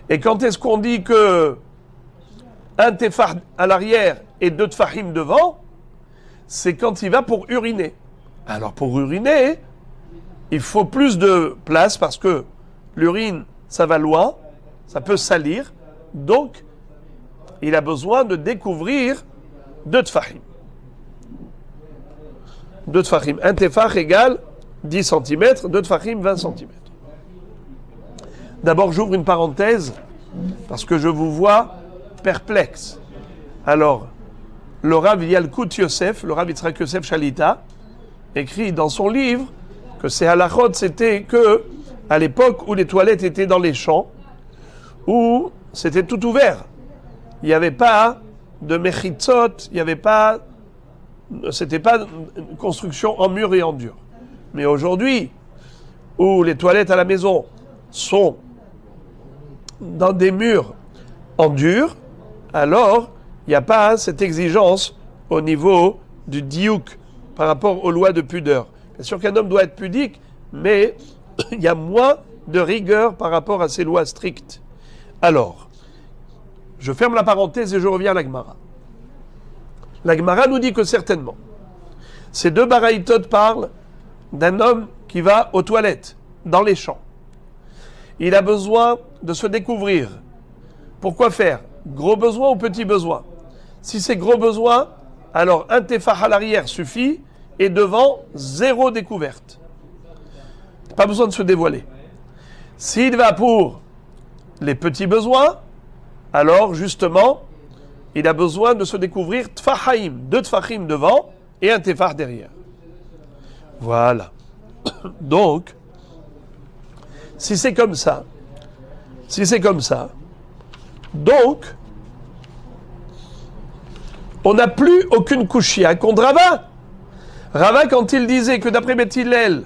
Et quand est-ce qu'on dit que un tefah à l'arrière et 2 tefahim devant, c'est quand il va pour uriner. Alors pour uriner, il faut plus de place parce que l'urine, ça va loin, ça peut salir, donc il a besoin de découvrir 2 tefahim. 2 tefahim. Un tefah égale 10 cm, 2 tefahim 20 cm. D'abord, j'ouvre une parenthèse parce que je vous vois perplexe. Alors, le Rav Yalkut Yosef, le Rav Yitzhak Yosef Shalita, écrit dans son livre que ces halachot, c'était que à l'époque où les toilettes étaient dans les champs, où c'était tout ouvert. Il n'y avait pas de mechitzot, il n'y avait pas, c'était pas une construction en mur et en dur. Mais aujourd'hui, où les toilettes à la maison sont dans des murs en dur, alors il n'y a pas cette exigence au niveau du diouk par rapport aux lois de pudeur. Bien sûr qu'un homme doit être pudique, mais il y a moins de rigueur par rapport à ces lois strictes. Alors, je ferme la parenthèse et je reviens à la Gemara. La Gemara nous dit que certainement, ces 2 baraïtot parlent d'un homme qui va aux toilettes, dans les champs. Il a besoin de se découvrir. Pourquoi faire? Gros besoin ou petit besoin? Si c'est gros besoin, alors un tefah à l'arrière suffit et devant, 0 découverte. Pas besoin de se dévoiler. S'il va pour les petits besoins, alors justement, il a besoin de se découvrir tfahaim, 2 tfahim devant et un tefah derrière. Voilà. Donc, si c'est comme ça, donc, on n'a plus aucune kushia contre Rava. Rava, quand il disait que d'après Beth Hillel,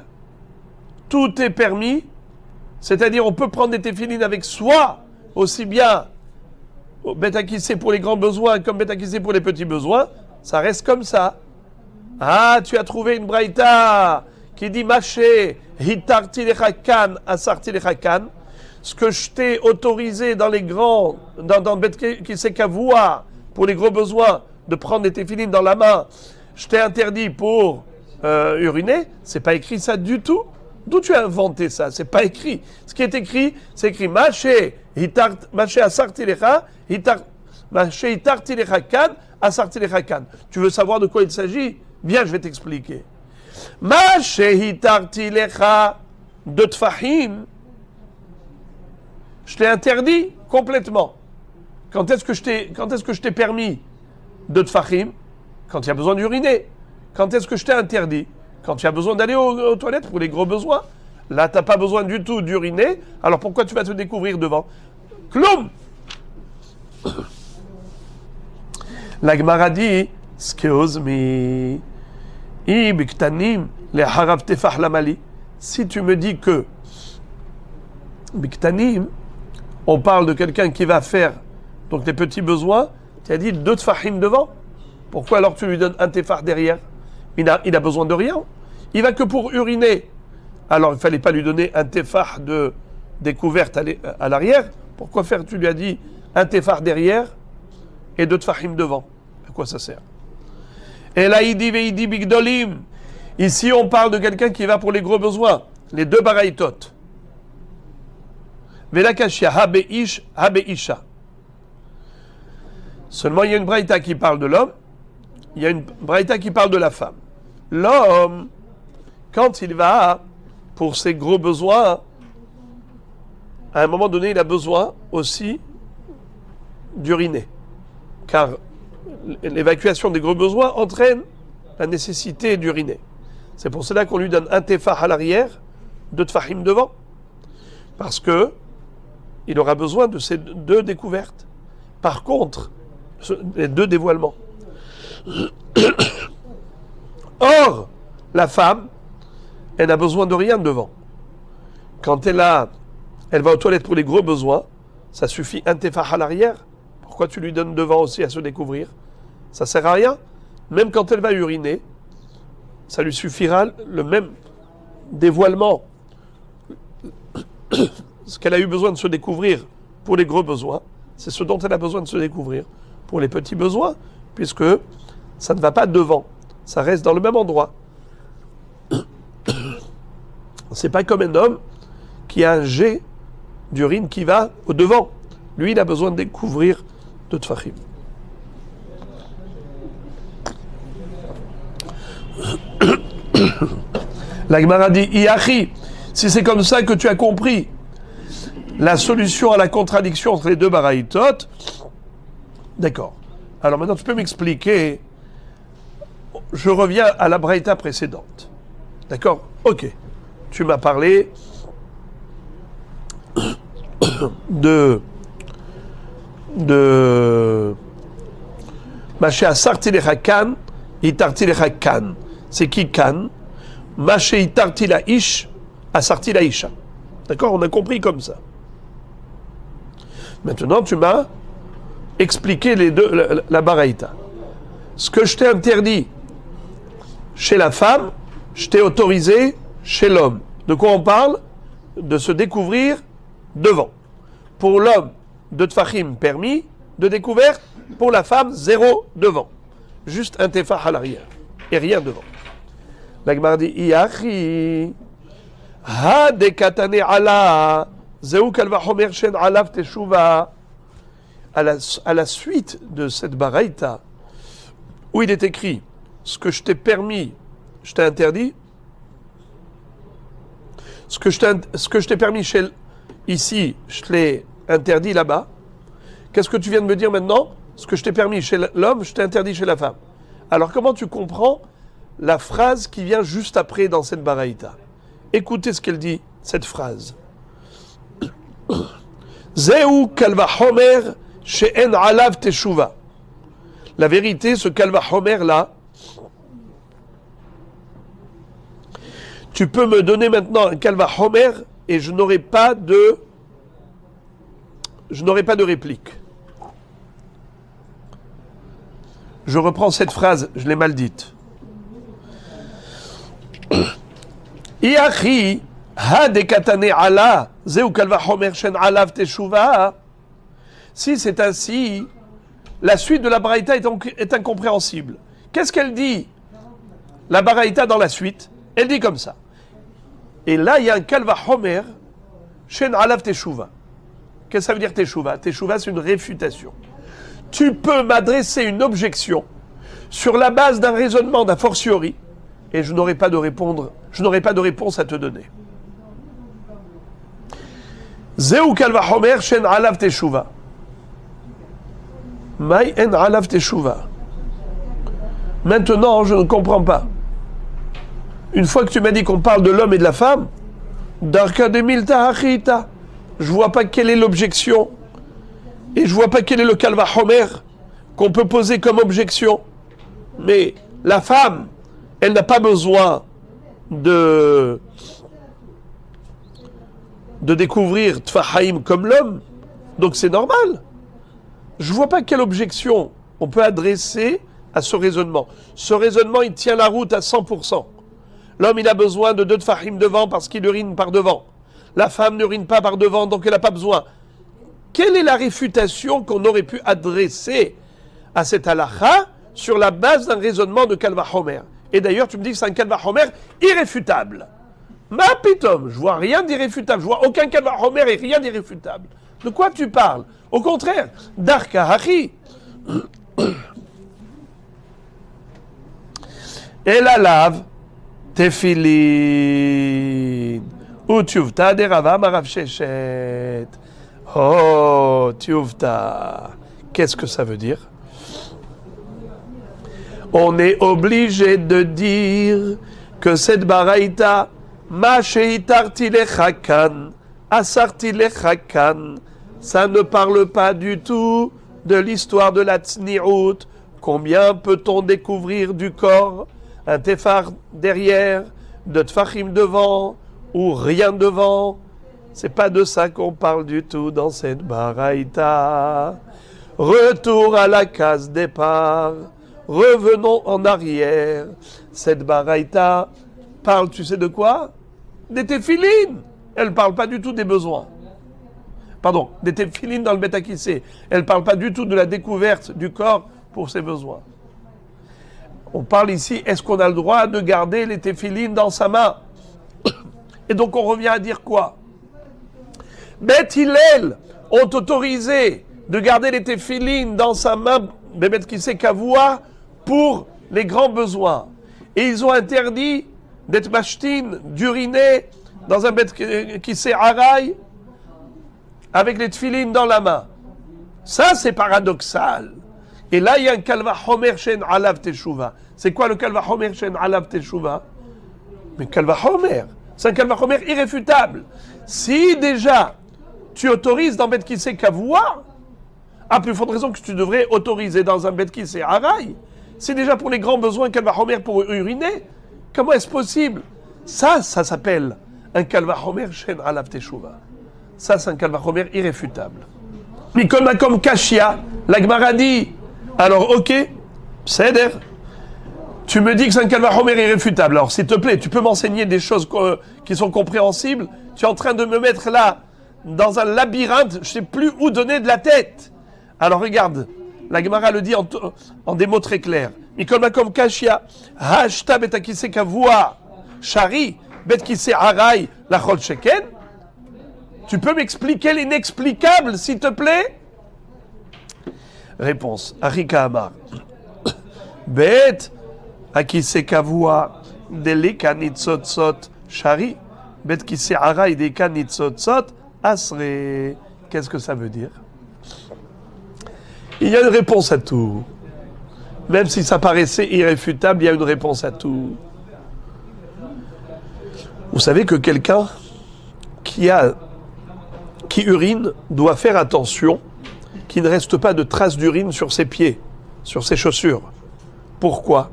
tout est permis, c'est-à-dire on peut prendre des téphilines avec soi, aussi bien Beth Akissé pour les grands besoins comme Beth Akissé pour les petits besoins, ça reste comme ça. Ah, tu as trouvé une braïta qui dit Maché, hitarti lechakan, asarti lechakan. Ce que je t'ai autorisé dans les grands, dans Beth Akissé Kavoua, pour les gros besoins, de prendre des téphilines dans la main, je t'ai interdit pour uriner, c'est pas écrit ça du tout. D'où tu as inventé ça? C'est pas écrit. Ce qui est écrit, c'est écrit Maché asarti lecha, Maché hitarti lechakan, asarti lechakan. Tu veux savoir de quoi il s'agit? Viens, je vais t'expliquer. Maché hitarti lecha, 2 tfahim, je t'ai interdit complètement. Quand est-ce que je t'ai permis 2 tfahim? Quand il y a besoin d'uriner. Quand est-ce que je t'ai interdit? Quand tu as besoin d'aller aux toilettes pour les gros besoins. Là, tu n'as pas besoin du tout d'uriner. Alors pourquoi tu vas te découvrir devant? Kloum! La Gemara dit, excuse me, si tu me dis que Biktanim, on parle de quelqu'un qui va faire donc les petits besoins, tu as dit 2 tfahim devant. Pourquoi alors tu lui donnes un tefah derrière? Il a besoin de rien. Il va que pour uriner. Alors il ne fallait pas lui donner un tefah de découverte à l'arrière. Pourquoi faire? Tu lui as dit un tefah derrière et 2 tfahim devant. À quoi ça sert? Et là il dit veidi bigdolim. Ici on parle de quelqu'un qui va pour les gros besoins. Les 2 baraïtot. Velakashia habeish habeisha. Seulement il y a une braïta qui parle de l'homme. Il y a une braïta qui parle de la femme. L'homme, quand il va pour ses gros besoins, à un moment donné, il a besoin aussi d'uriner. Car l'évacuation des gros besoins entraîne la nécessité d'uriner. C'est pour cela qu'on lui donne un tefah à l'arrière, 2 tfahim devant. Parce que il aura besoin de ces 2 découvertes. Par contre, les 2 dévoilements. Or, la femme, elle n'a besoin de rien devant. Quand elle va aux toilettes pour les gros besoins, ça suffit un tefah à l'arrière. Pourquoi tu lui donnes devant aussi à se découvrir? Ça sert à rien. Même quand elle va uriner, ça lui suffira le même dévoilement, ce qu'elle a eu besoin de se découvrir pour les gros besoins, c'est ce dont elle a besoin de se découvrir pour les petits besoins, puisque ça ne va pas devant, ça reste dans le même endroit. C'est pas comme un homme qui a un jet d'urine qui va au devant. Lui, il a besoin de découvrir de tfachim. La Gemara dit, Iachi, si c'est comme ça que tu as compris la solution à la contradiction entre les deux baraïtot, d'accord. Alors maintenant, tu peux m'expliquer, je reviens à la baraïta précédente. D'accord? Ok. Tu m'as parlé de Maché asarti lecha kan, itarti lecha kan. C'est qui kan? Maché itarti la ish, asarti la isha. D'accord? On a compris comme ça. Maintenant, tu m'as expliqué les deux, la baraïta. Ce que je t'ai interdit chez la femme, je t'ai autorisé chez l'homme. De quoi on parle? De se découvrir devant. Pour l'homme, de tfachim permis, de découverte. Pour la femme, 0 devant. Juste un tefah à l'arrière. Et rien devant. La Gemara dit, Iachi, ha de katane ala, zeu kalvachomer shen alav teshuva. À la suite de cette baraïta, où il est écrit, ce que je t'ai permis, je t'ai interdit. Ce que je t'ai permis ici, je te l'ai interdit là-bas. Qu'est-ce que tu viens de me dire maintenant? Ce que je t'ai permis chez l'homme, je t'ai interdit chez la femme. Alors comment tu comprends la phrase qui vient juste après dans cette baraïta? Écoutez ce qu'elle dit, cette phrase. Zeu kalva homer she'en alav teshuva. La vérité, ce kalva homer là, tu peux me donner maintenant un kalva homer et je n'aurai pas de réplique. Je reprends cette phrase, je l'ai mal dite. Iachi ha de katane ala zeu kalva homer shen alav teshuva. Si c'est ainsi, la suite de la baraïta est incompréhensible. Qu'est-ce qu'elle dit? La baraïta dans la suite, elle dit comme ça. Et là, il y a un kalva homer shen alav teshuva. Qu'est-ce que ça veut dire teshuva? Teshuva, c'est une réfutation. Tu peux m'adresser une objection sur la base d'un raisonnement d'a fortiori et je n'aurai pas de réponse à te donner. Zeu kalva homer shen alav teshuva. Mai en alav teshuva. Maintenant, je ne comprends pas. Une fois que tu m'as dit qu'on parle de l'homme et de la femme, Darka de milta achita, je vois pas quelle est l'objection et je vois pas quel est le kalva homer qu'on peut poser comme objection. Mais la femme, elle n'a pas besoin de découvrir tfahaim comme l'homme, donc c'est normal. Je vois pas quelle objection on peut adresser à ce raisonnement. Ce raisonnement, il tient la route à 100%. L'homme, il a besoin de 2 tfahim devant parce qu'il urine par devant. La femme n'urine pas par devant, donc elle n'a pas besoin. Quelle est la réfutation qu'on aurait pu adresser à cette halakha sur la base d'un raisonnement de kalva homer? Et d'ailleurs, tu me dis que c'est un kalva homer irréfutable. Ma pitom, je vois rien d'irréfutable. Je vois aucun kalva homer et rien d'irréfutable. De quoi tu parles? Au contraire, darka hachi. Et la lave, tefilin, ou tiuvta de rava marav shechet. Oh, tiuvta. Qu'est-ce que ça veut dire? On est obligé de dire que cette baraïta, ma sheitarti lechakan, asarti lechakan, ça ne parle pas du tout de l'histoire de la tsniout. Combien peut-on découvrir du corps? Un tefar derrière, de tfachim devant, ou rien devant. C'est pas de ça qu'on parle du tout dans cette baraïta. Retour à la case départ. Revenons en arrière. Cette baraïta parle, tu sais de quoi? des téphilines. Elle ne parle pas du tout des besoins. Pardon, des téphilines dans le Beth Akissé. Elle ne parle pas du tout de la découverte du corps pour ses besoins. On parle ici, est-ce qu'on a le droit de garder les téphilines dans sa main? Et donc on revient à dire quoi? Beth Hillel ont autorisé de garder les téphilines dans sa main, Beth Kissé Kavua, pour les grands besoins. Et ils ont interdit d'être machtin, d'uriner dans un Beth Kissé Araï avec les téphilines dans la main. Ça, c'est paradoxal. Et là, il y a un Kalva Homer Shen Alav Teshuva. C'est quoi le Kalva Homer Shen Alav Teshuva? Mais Kalva Homer, c'est un Kalva Homer irréfutable. Si déjà tu autorises dans Bet Kissé Kavua, à plus forte raison que tu devrais autoriser dans un Bet Kissé Araï. C'est déjà pour les grands besoins Kalva Homer pour uriner. Comment est-ce possible? Ça s'appelle un Kalva Homer Shen Alav Teshuva. Ça, c'est un Kalva Homer irréfutable. Mikol Makom Kashia, la Gemara dit, alors ok, Seder, tu me dis que c'est un Kalva Homer irréfutable. Alors s'il te plaît, tu peux m'enseigner des choses qui sont compréhensibles. Tu es en train de me mettre là, dans un labyrinthe, je ne sais plus où donner de la tête. Alors regarde, la Gemara le dit en des mots très clairs. Mikol Makom Kashia, Hashta betakise kavua, Shari, betkise arai, la chol sheken. Tu peux m'expliquer l'inexplicable, s'il te plaît? Réponse. Arika Amar. Bet, akise kavua, delika nitzotzot, Shari, betkise arai, delika nitzotzot, Asre. Qu'est-ce que ça veut dire? Il y a une réponse à tout. Même si ça paraissait irréfutable, il y a une réponse à tout. Vous savez que quelqu'un qui urine doit faire attention qu'il ne reste pas de traces d'urine sur ses pieds, sur ses chaussures. Pourquoi?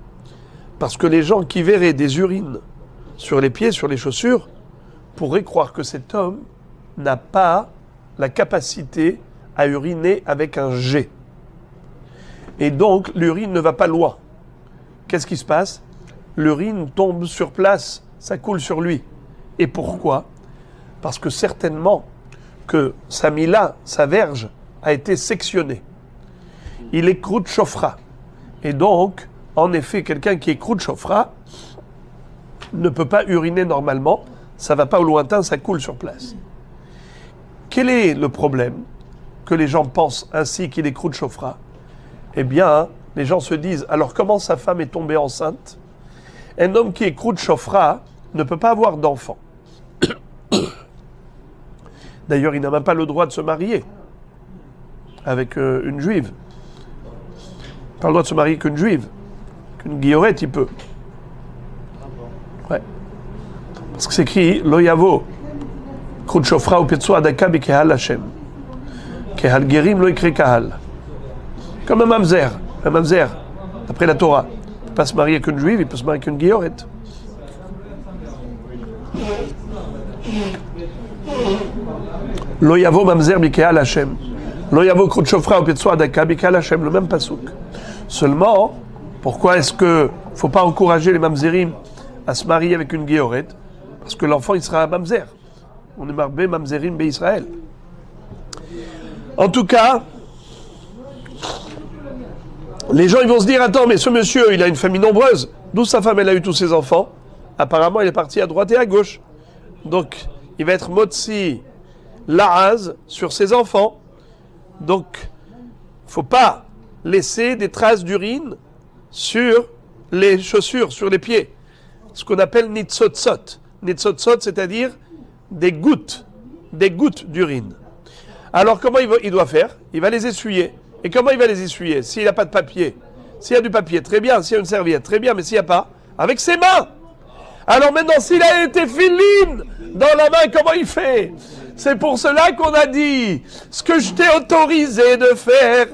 Parce que les gens qui verraient des urines sur les pieds, sur les chaussures, pourraient croire que cet homme n'a pas la capacité à uriner avec un jet. Et donc, l'urine ne va pas loin. Qu'est-ce qui se passe? L'urine tombe sur place, ça coule sur lui. Et pourquoi? Parce que certainement que sa mila, sa verge, a été sectionnée. Il est croûte chauffra. Et donc, en effet, quelqu'un qui est croûte chauffra ne peut pas uriner normalement. Ça ne va pas au lointain, ça coule sur place. Quel est le problème? Que les gens pensent ainsi qu'il est croûte chauffra. Eh bien, les gens se disent, alors comment sa femme est tombée enceinte? Un homme qui est croûte chauffra ne peut pas avoir d'enfant. D'ailleurs, il n'a même pas le droit de se marier avec une juive. Il n'a pas le droit de se marier qu'une juive. Qu'une guillorette, il peut. Ouais. Parce que c'est écrit, Lo yavo, krut shofra ou petso adaka bi kehal Hashem. Kehal gerim lo ikre kahal. Comme un mamzer. Un mamzer, d'après la Torah. Il ne peut pas se marier qu'une juive, il peut se marier qu'une guillorette. Lo yavo mamzer bi kehal Hashem. Lo yavo krut shofra ou petso adaka bi kehal Hashem. Le même pasouk. Seulement, pourquoi est-ce qu'il ne faut pas encourager les mamzerim à se marier avec une guillorette? Parce que l'enfant, il sera un mamzer. On est marbé mamzerim be Israël. En tout cas, les gens ils vont se dire, attends, mais ce monsieur, il a une famille nombreuse. D'où sa femme, elle a eu tous ses enfants? Apparemment, il est parti à droite et à gauche. Donc, il va être motzi la'az sur ses enfants. Donc, il ne faut pas laisser des traces d'urine sur les chaussures, sur les pieds. Ce qu'on appelle nitzotzot. Nitzotzot, c'est-à-dire des gouttes d'urine. Alors, comment il doit faire? Il va les essuyer. Et comment il va les essuyer? S'il n'a pas de papier. S'il y a du papier, très bien. S'il y a une serviette, très bien. Mais s'il n'y a pas, avec ses mains. Alors maintenant, s'il a été filine dans la main, comment il fait? C'est pour cela qu'on a dit, ce que je t'ai autorisé de faire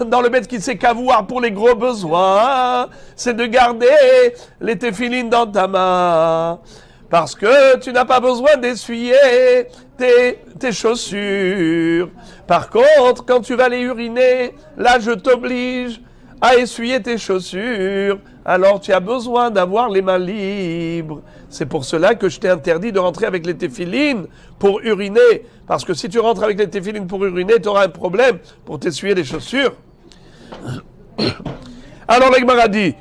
dans le Beth Kissé Kavua pour les gros besoins, c'est de garder les téphilines dans ta main. Parce que tu n'as pas besoin d'essuyer tes chaussures. Par contre, quand tu vas les uriner, là je t'oblige à essuyer tes chaussures, alors tu as besoin d'avoir les mains libres. C'est pour cela que je t'ai interdit de rentrer avec les téphilines pour uriner. Parce que si tu rentres avec les téphilines pour uriner, tu auras un problème pour t'essuyer les chaussures. Alors la Gemara dit,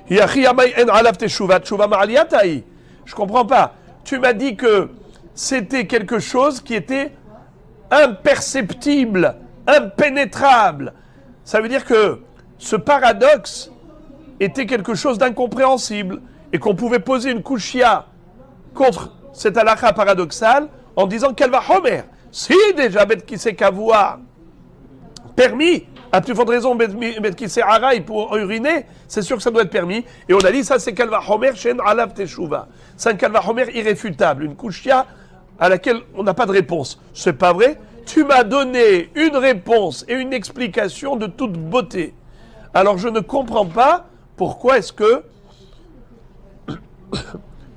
je comprends pas. Tu m'as dit que c'était quelque chose qui était imperceptible, impénétrable. Ça veut dire que ce paradoxe était quelque chose d'incompréhensible et qu'on pouvait poser une kushia contre cette halakha paradoxale en disant qu'elle va homer. Si déjà Bet Kissé Kavua permis, à plus forte raison Bet Kissé Araï pour uriner, c'est sûr que ça doit être permis. Et on a dit ça c'est Kalva Homer Shen Alav Teshuva. C'est un Kalva Homer irréfutable, une kushia à laquelle on n'a pas de réponse. C'est pas vrai? Tu m'as donné une réponse et une explication de toute beauté. Alors je ne comprends pas pourquoi est-ce que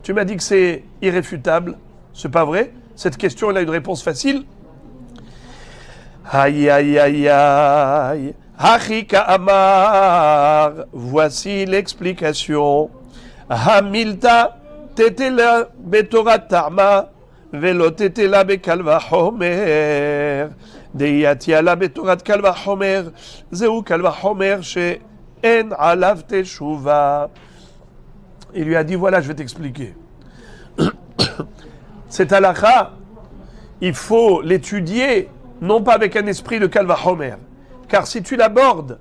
tu m'as dit que c'est irréfutable. C'est pas vrai. Cette question, elle a une réponse facile. Aïe, aïe, aïe, aïe. Hachika Amar. Voici l'explication. Hamilta tetela betorat tarma. Velo tetela bekalva homer. Deyatiala betorat kalva homer. Zeu kalva homer she en alav teshuva. Il lui a dit, voilà, je vais t'expliquer. Cette halakha, il faut l'étudier, non pas avec un esprit de Kalva Homer. Car si tu l'abordes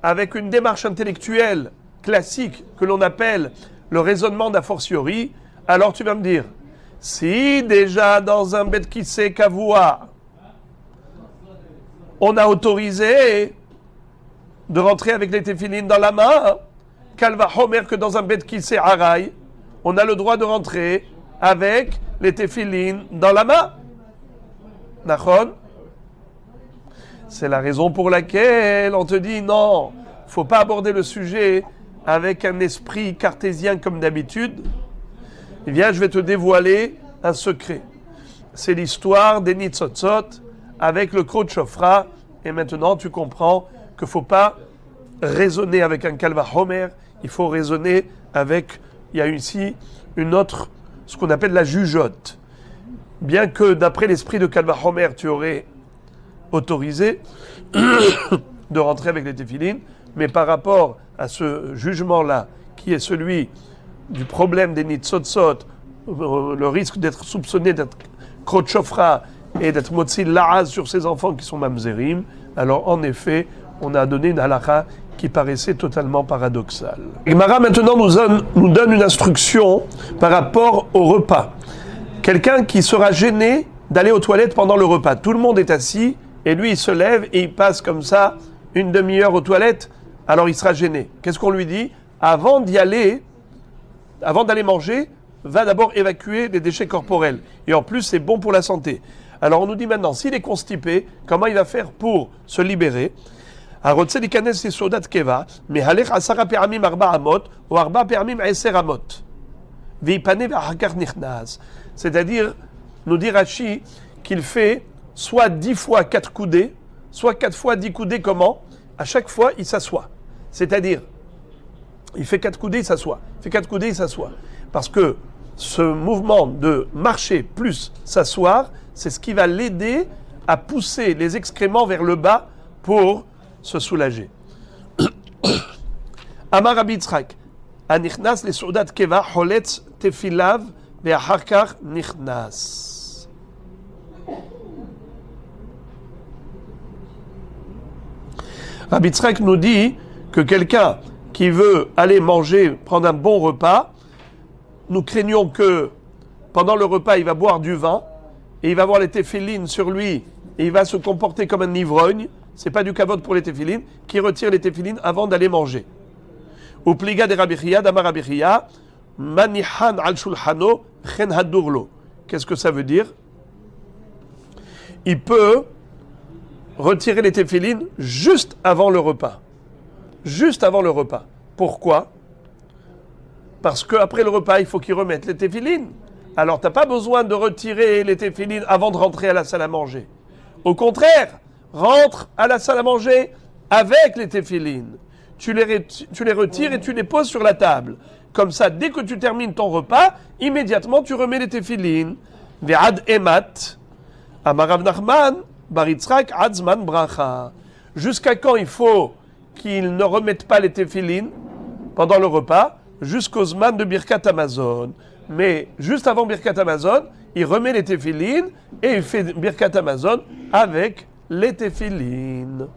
avec une démarche intellectuelle classique que l'on appelle le raisonnement d'a fortiori, alors tu vas me dire, si déjà dans un Bet Kissé Kavua, on a autorisé de rentrer avec les téphilines dans la main, Kalva Homer que dans un Bet Kissé Araï, on a le droit de rentrer avec les téphilines dans la main. Nachon? C'est la raison pour laquelle on te dit non, faut pas aborder le sujet avec un esprit cartésien comme d'habitude. Eh bien, je vais te dévoiler un secret. C'est l'histoire des Nitzotzot avec le Krot Shofra. Et maintenant, tu comprends qu'il faut pas raisonner avec un Kalva Homer. Il faut raisonner avec, il y a ici une autre, ce qu'on appelle la jugeote. Bien que d'après l'esprit de Kalva Homer, tu aurais autorisé de rentrer avec les téphilines, mais par rapport à ce jugement-là, qui est celui du problème des Nitzotzot, le risque d'être soupçonné d'être Krot Shofra et d'être Motzi La'az sur ses enfants qui sont Mamzerim, alors en effet, on a donné une halakha qui paraissait totalement paradoxale. Gemara maintenant nous donne une instruction par rapport au repas. Quelqu'un qui sera gêné d'aller aux toilettes pendant le repas. Tout le monde est assis et lui il se lève et il passe comme ça une demi-heure aux toilettes, alors il sera gêné. Qu'est-ce qu'on lui dit? Avant d'aller manger, va d'abord évacuer les déchets corporels. Et en plus, c'est bon pour la santé. Alors on nous dit maintenant, s'il est constipé, comment il va faire pour se libérer? C'est-à-dire, nous dit Rashi, qu'il fait soit 10 fois 4 coudées, soit 4 fois 10 coudées, comment? À chaque fois, il s'assoit. C'est-à-dire, il fait 4 coudées, il s'assoit. Il fait 4 coudées, il s'assoit. Parce que ce mouvement de marcher plus s'asseoir, c'est ce qui va l'aider à pousser les excréments vers le bas pour se soulager. Amar Rabbi Yitzchak, Anichnas le Soudat Keva Holetz Tefilav Ve'acharkar Nichnas. Rabbi Yitzchak nous dit que quelqu'un qui veut aller manger, prendre un bon repas, nous craignons que pendant le repas, il va boire du vin et il va avoir les téphilines sur lui et il va se comporter comme un ivrogne. C'est pas du kavod pour les téphilines, qui retire les téphilines avant d'aller manger. Ou pliga de Rabbi Chia, d'Amar Rabbi Chia, manihan al shulhano chen hadurlo. Qu'est-ce que ça veut dire? Il peut retirer les téphilines juste avant le repas. Juste avant le repas. Pourquoi? Parce qu'après le repas, il faut qu'il remette les téphilines. Alors, tu n'as pas besoin de retirer les téphilines avant de rentrer à la salle à manger. Au contraire, rentre à la salle à manger avec les téphilines. tu les retires et tu les poses sur la table. Comme ça, dès que tu termines ton repas, immédiatement tu remets les téphilines. Ve'ad emat, amar Rav Nachman, bar Yitzchak, ad zman bracha. Jusqu'à quand il faut qu'ils ne remettent pas les téphilines pendant le repas? Jusqu'au zman de Birkat Hamazon. Mais juste avant Birkat Hamazon, il remet les téphilines et il fait Birkat Hamazon avec les téphilines.